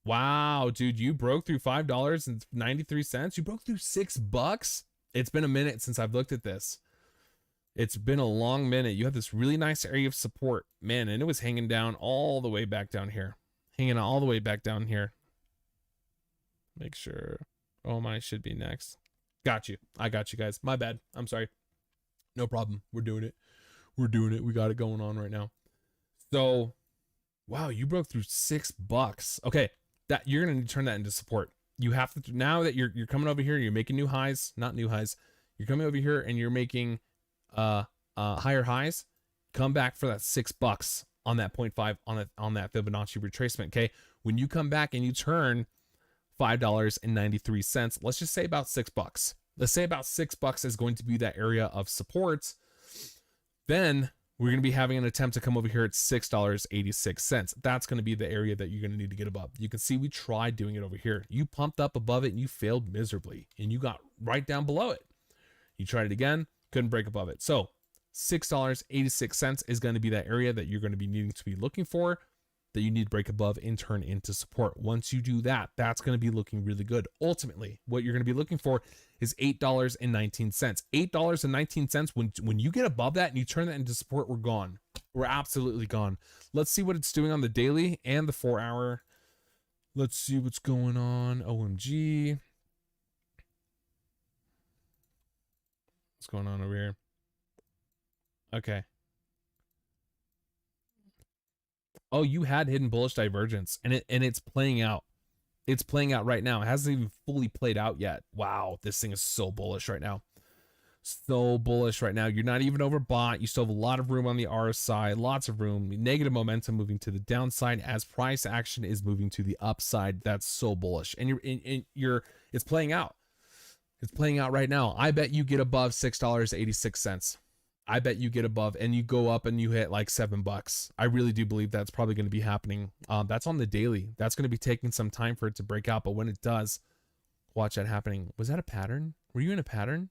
Wow, dude, you broke through $5.93. You broke through $6. It's been a minute since I've looked at this. It's been a long minute. You have this really nice area of support, man, and it was hanging down all the way back down here. Hanging all the way back down here. Make sure. Oh my, should be next. Got you. I got you guys. My bad. I'm sorry. No problem. We're doing it. We're doing it. We got it going on right now. So, wow, you broke through $6. Okay, that you're gonna turn that into support. You have to, now that you're coming over here, you're making new highs, not new highs. You're coming over here and you're making higher highs. Come back for that $6 on that 0.5 on that Fibonacci retracement. Okay, when you come back and you turn $5.93, let's just say about $6. Let's say about $6 is going to be that area of support. Then we're going to be having an attempt to come over here at $6.86. That's going to be the area that you're going to need to get above. You can see we tried doing it over here. You pumped up above it and you failed miserably, and you got right down below it. You tried it again, couldn't break above it. So $6.86 is going to be that area that you're going to be needing to be looking for, that you need to break above and turn into support. Once you do that, that's going to be looking really good. Ultimately, what you're going to be looking for is $8.19. $8.19, when you get above that and you turn that into support, we're gone. We're absolutely gone. Let's see what it's doing on the daily and the 4 hour. Let's see what's going on. OMG. What's going on over here? Okay. Oh, you had hidden bullish divergence, and it's playing out. It's playing out right now. It hasn't even fully played out yet. Wow, this thing is so bullish right now. So bullish right now. You're not even overbought. You still have a lot of room on the RSI, lots of room. Negative momentum moving to the downside as price action is moving to the upside. That's so bullish, and it's playing out. It's playing out right now. I bet you get above $6.86. I bet you get above and you go up and you hit like $7. I really do believe that's probably going to be happening. That's on the daily. That's going to be taking some time for it to break out, but when it does, watch that happening. Was that a pattern? Were you in a pattern?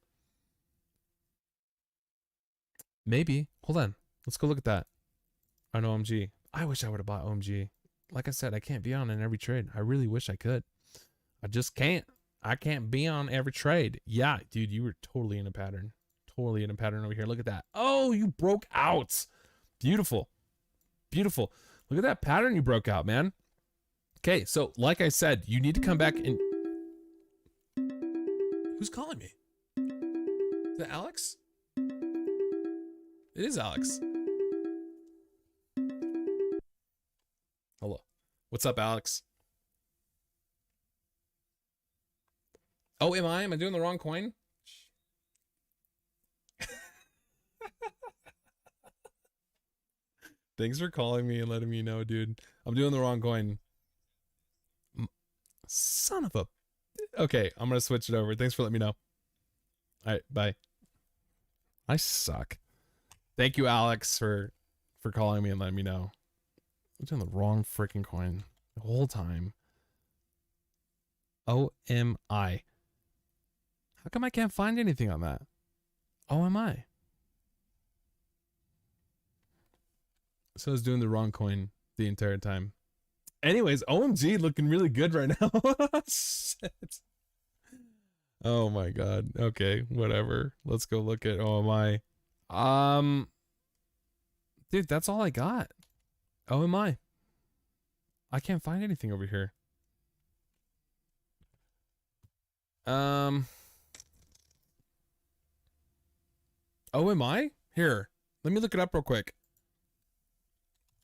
Maybe. Hold on. Let's go look at that on OMG. I wish I would have bought OMG. Like I said, I can't be on in every trade. I really wish I could. I just can't. I can't be on every trade. Yeah, dude, you were totally in a pattern. Totally in a pattern over here. Look at that. Oh, you broke out. Beautiful. Beautiful. Look at that pattern you broke out, man. Okay, so like I said, you need to come back and... Who's calling me? Is it Alex? It is Alex. Hello. What's up, Alex? Oh, am I? Am I doing the wrong coin? Thanks for calling me and letting me know, dude. I'm doing the wrong coin. Son of a... Okay, I'm going to switch it over. Thanks for letting me know. All right, bye. I suck. Thank you, Alex, for calling me and letting me know. I'm doing the wrong freaking coin the whole time. OMI. How come I can't find anything on that? OMI. So I was doing the wrong coin the entire time. Anyways, OMG looking really good right now. Shit. Oh my god. Okay, whatever. Let's go look at OMI. Dude, that's all I got. OMI. I can't find anything over here. OMI? Here. Let me look it up real quick.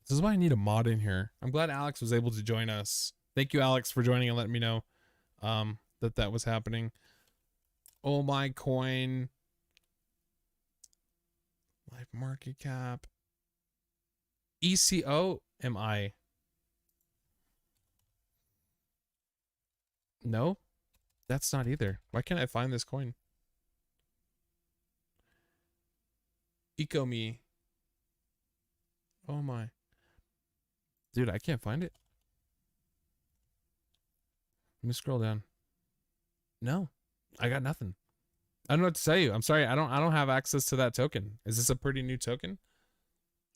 This is why I need a mod in here. I'm glad Alex was able to join us. Thank you, Alex, for joining and letting me know that was happening. Oh my coin. Live market cap. ECO am I? No, that's not either. Why can't I find this coin? EcoMe. Oh my. Dude, I can't find it. Let me scroll down. No, I got nothing. I don't know what to tell you. I'm sorry. I don't have access to that token. Is this a pretty new token?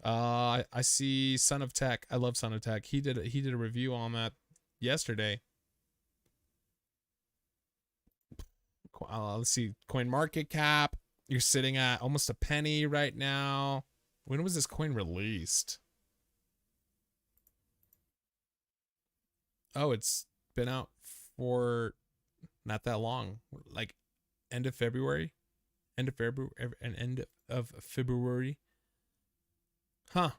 I see Son of Tech. I love Son of Tech. He did a review on that yesterday. Let's see. Coin market cap. You're sitting at almost a penny right now. When was this coin released? Oh, it's been out for not that long. Like end of February. End of February. Huh.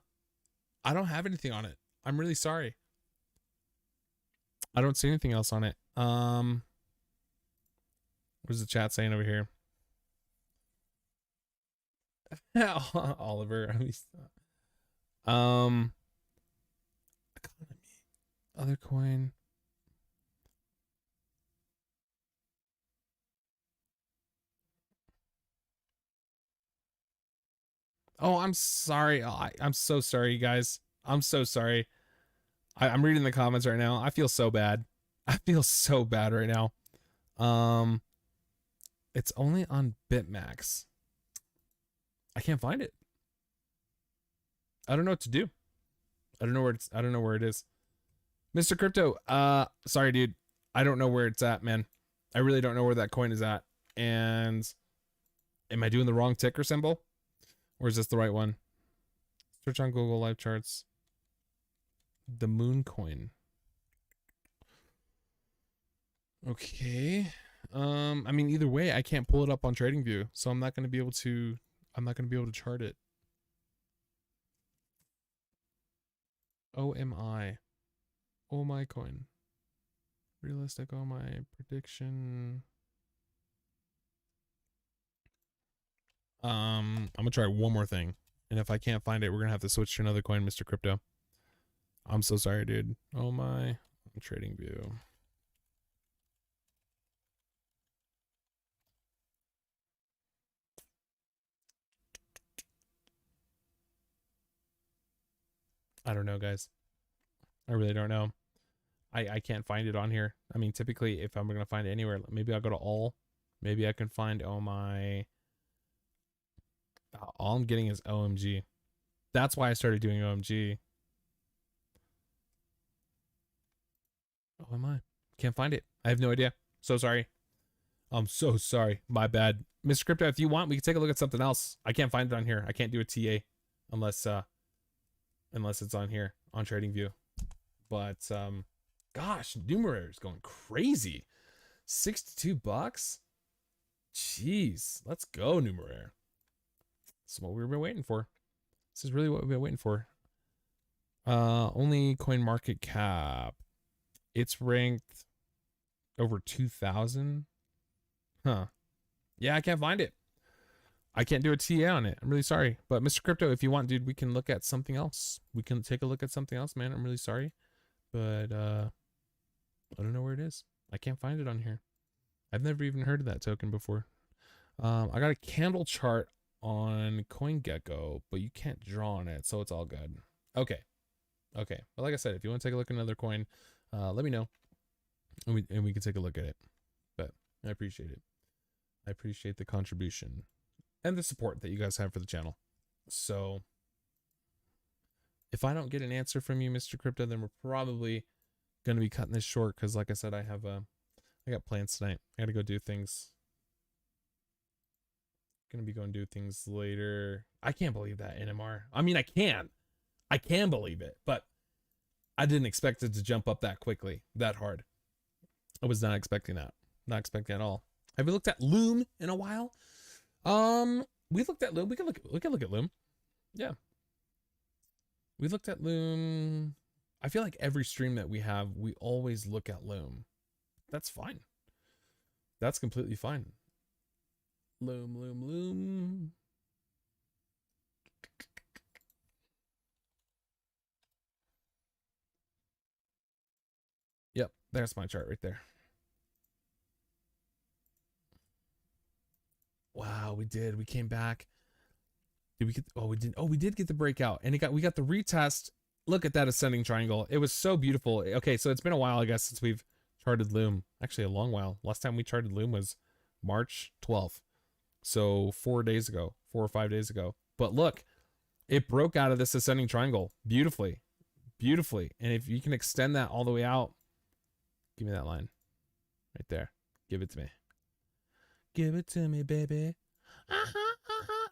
I don't have anything on it. I'm really sorry. I don't see anything else on it. What's the chat saying over here? Oliver. Economy. Other coin. Oh, I'm sorry. I'm so sorry, you guys. I'm so sorry. I'm reading the comments right now. I feel so bad. I feel so bad right now. It's only on Bitmax. I can't find it. I don't know what to do. I don't know where it is. Mr. Crypto, sorry dude. I don't know where it's at, man. I really don't know where that coin is at. And am I doing the wrong ticker symbol? Or is this the right one? Search on Google Live Charts. The Moon coin. Okay. I mean, either way, I can't pull it up on TradingView, so I'm not going to be able to chart it. OMI. Oh my coin. Realistic oh my prediction. I'm gonna try one more thing. And if I can't find it, we're gonna have to switch to another coin, Mr. Crypto. I'm so sorry, dude. Oh my TradingView. I don't know, guys. I really don't know. I can't find it on here. I mean, typically, if I'm gonna find it anywhere, maybe I'll go to all. Maybe I can find oh my. All I'm getting is OMG. That's why I started doing OMG. Oh, am I? Can't find it. I have no idea. So sorry. I'm so sorry. My bad. Mr. Crypto, if you want, we can take a look at something else. I can't find it on here. I can't do a TA unless it's on here on TradingView. But gosh, Numeraire is going crazy. $62. Jeez, let's go, Numeraire. This is what we've been waiting for. This is really what we've been waiting for. Only coin market cap. It's ranked over 2,000. Huh. Yeah, I can't find it. I can't do a TA on it. I'm really sorry. But Mr. Crypto, if you want, dude, we can look at something else. We can take a look at something else, man. I'm really sorry. But I don't know where it is. I can't find it on here. I've never even heard of that token before. I got a candle chart on CoinGecko, but you can't draw on it, so it's all good. Okay. Okay. But like I said, if you want to take a look at another coin, let me know. And we can take a look at it. But I appreciate it. I appreciate the contribution and the support that you guys have for the channel. So if I don't get an answer from you, Mr. Crypto, then we're probably going to be cutting this short because, like I said, I got plans tonight. I got to go do things. Going to be going to do things later. I can't believe that NMR. I mean, I can believe it, but I didn't expect it to jump up that quickly, that hard. I was not expecting that. Not expecting at all. Have we looked at Loom in a while? We looked at Loom. We can look at Loom. Yeah. We looked at Loom. I feel like every stream that we have, we always look at Loom. That's fine. That's completely fine. Loom. Yep, there's my chart right there. Wow, we did. We came back. Did we get? Oh, we did. Oh, we did get the breakout, and we got the retest. Look at that ascending triangle. It was so beautiful. Okay, so it's been a while, I guess, since we've charted Loom. Actually, a long while. Last time we charted Loom was March 12th. So 4 days ago, 4 or 5 days ago. But look, it broke out of this ascending triangle beautifully. And if you can extend that all the way out, give me that line right there. Give it to me. Give it to me, baby.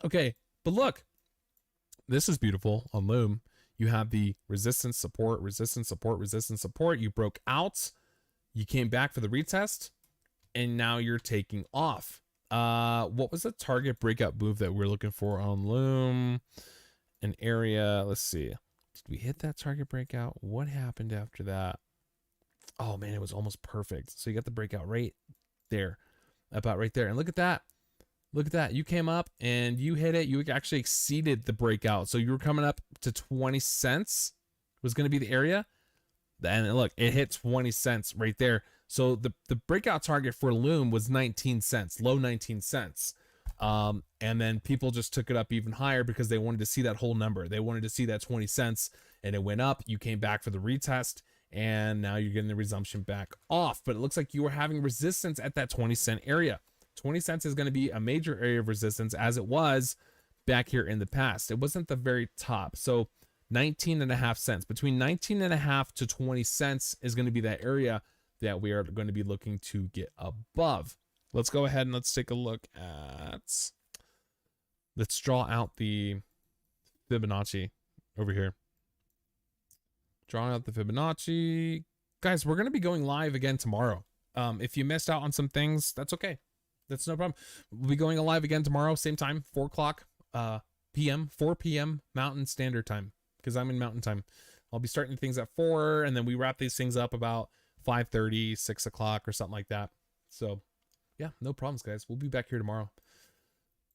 Okay, but look, this is beautiful on Loom. You have the resistance, support, resistance, support, resistance, support. You broke out. You came back for the retest, and now you're taking off. What was the target breakout move that we're looking for on Loom? An area, let's see. Did we hit that target breakout? What happened after that? Oh man, it was almost perfect. So you got the breakout right there, about right there. And look at that. Look at that. You came up and you hit it. You actually exceeded the breakout. So you were coming up to 20 cents was going to be the area. And look, it hit 20 cents right there. So the breakout target for Loom was 19 cents, low 19 cents. And then people just took it up even higher because they wanted to see that whole number. They wanted to see that 20 cents, and it went up. You came back for the retest, and now you're getting the resumption back off. But it looks like you were having resistance at that 20-cent area. 20 cents is going to be a major area of resistance, as it was back here in the past. It wasn't the very top. So 19.5 cents, between 19.5 to 20 cents is going to be that area that we are going to be looking to get above. Let's go ahead and let's take a look at, let's draw out the Fibonacci over here. Drawing out the Fibonacci. Guys, we're going to be going live again tomorrow. If you missed out on some things, that's okay. That's no problem. We'll be going live again tomorrow, same time, 4 o'clock p.m., 4 p.m. Mountain Standard Time, because I'm in Mountain Time. I'll be starting things at 4, and then we wrap these things up about 5:30, 6 o'clock or something like that. So yeah, no problems, guys. We'll be back here tomorrow.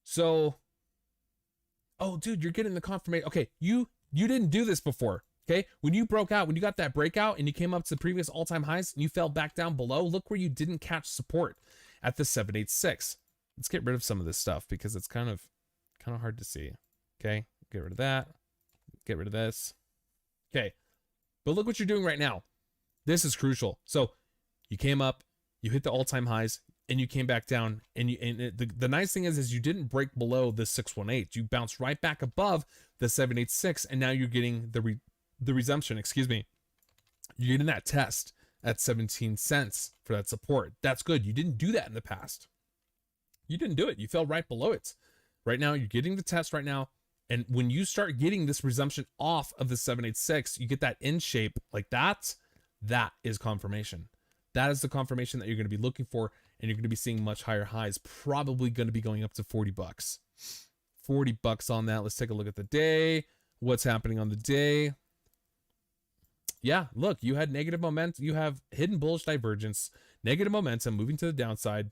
So, oh, dude, you're getting the confirmation. Okay, you didn't do this before. Okay, when you broke out, when you got that breakout and you came up to the previous all-time highs and you fell back down below, look where you didn't catch support at the 786. Let's get rid of some of this stuff because it's kind of hard to see. Okay, get rid of that. Get rid of this. Okay, but look what you're doing right now. This is crucial. So you came up, you hit the all-time highs, and you came back down. And the nice thing is you didn't break below the 618. You bounced right back above the 786, and now you're getting the resumption. Excuse me. You're getting that test at 17 cents for that support. That's good. You didn't do that in the past. You didn't do it. You fell right below it. Right now, you're getting the test right now. And when you start getting this resumption off of the 786, you get that in shape like that. That is confirmation. That is the confirmation that you're going to be looking for, and you're going to be seeing much higher highs, probably going to be going up to 40 bucks. 40 bucks on that. Let's take a look at the day. What's happening on the day? Yeah, look, you had negative momentum. You have hidden bullish divergence, negative momentum moving to the downside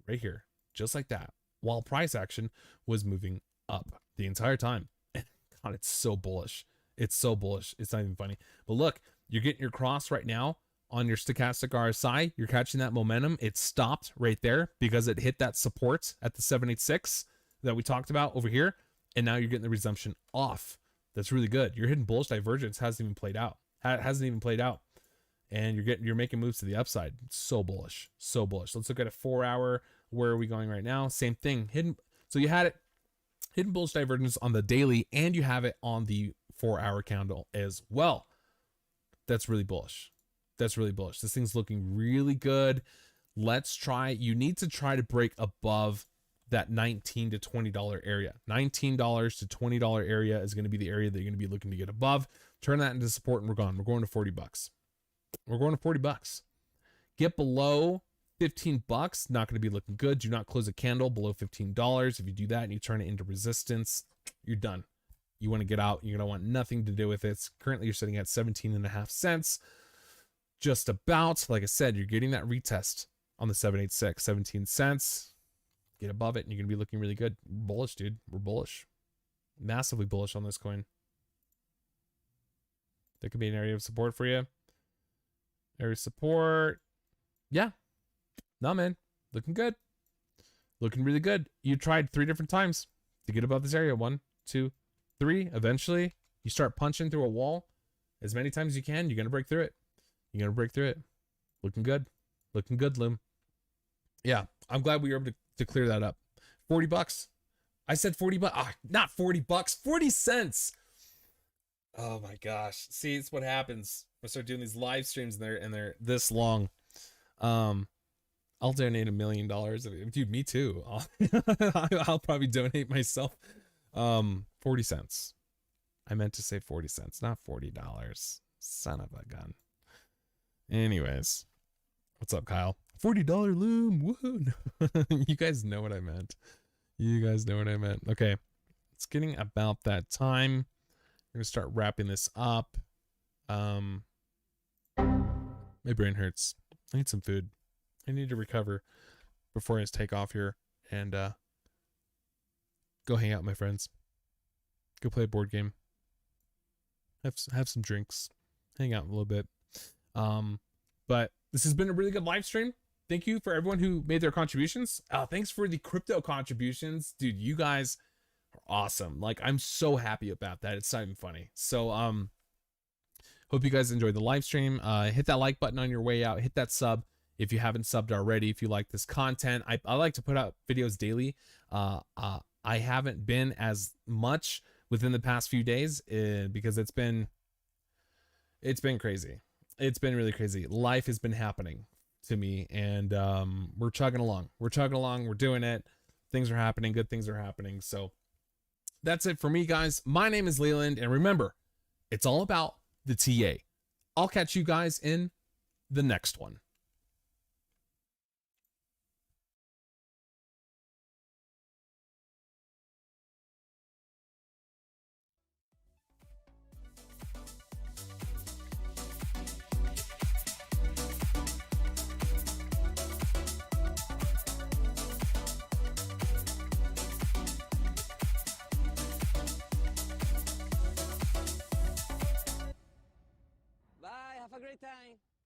right here, just like that, while price action was moving up the entire time. And God, it's so bullish. It's so bullish. It's not even funny. But look, you're getting your cross right now on your Stochastic Rsi. You're catching that momentum. It stopped right there because it hit that support at the 786 that we talked about over here. And now you're getting the resumption off. That's really good. Your hidden bullish divergence hasn't even played out. And you're making moves to the upside. It's so bullish. So bullish. Let's look at a 4-hour. Where are we going right now? Same thing. So you had it hidden bullish divergence on the daily, and you have it on the 4-hour candle as well. That's really bullish. That's really bullish. This thing's looking really good. Let's try. You need to try to break above that $19 to $20 area. $19 to $20 area is going to be the area that you're going to be looking to get above. Turn that into support, and we're gone. We're going to 40 bucks. We're going to 40 bucks. Get below 15 bucks, not going to be looking good. Do not close a candle below $15. If you do that and you turn it into resistance, you're done. You want to get out. You're going to want nothing to do with it. Currently, you're sitting at 17.5 cents. Just about. Like I said, you're getting that retest on the 786, 17 cents. Get above it, and you're going to be looking really good. We're bullish, dude. We're bullish. Massively bullish on this coin. That could be an area of support for you. Area of support. Yeah. No, man. Looking good. Looking really good. You tried 3 different times to get above this area. 1, 2, 3. Eventually, you start punching through a wall as many times as you can. You're going to break through it. You're going to break through it. Looking good. Looking good, Loom. Yeah. I'm glad we were able to clear that up. 40 bucks. I said 40 bucks. Not 40 bucks. 40 cents. Oh my gosh. See, it's what happens. I start doing these live streams and they're this long. I'll donate $1 million. Dude, me too. I'll probably donate myself 40 cents. I meant to say 40 cents, not $40. Son of a gun. Anyways, what's up, Kyle? $40 Loom. Woohoo. You guys know what I meant. You guys know what I meant. Okay. It's getting about that time. We're going to start wrapping this up. My brain hurts. I need some food. I need to recover before I just take off here and go hang out with my friends. Go play a board game. Have some drinks. Hang out a little bit. But this has been a really good live stream. thank you for everyone who made their contributions. Thanks for the crypto contributions, dude. You guys are awesome. Like, I'm so happy about that. It's not even funny. So hope you guys enjoyed the live stream. Hit that like button on your way out. Hit that sub if you haven't subbed already. If you like this content, I like to put out videos daily. I haven't been as much within the past few days because it's been crazy. It's been really crazy. Life has been happening to me, and we're chugging along. We're doing it. Things are happening. Good things are happening. So that's it for me, guys. My name is Leland, and remember, it's all about the TA. I'll catch you guys in the next one. Bye, have a great time.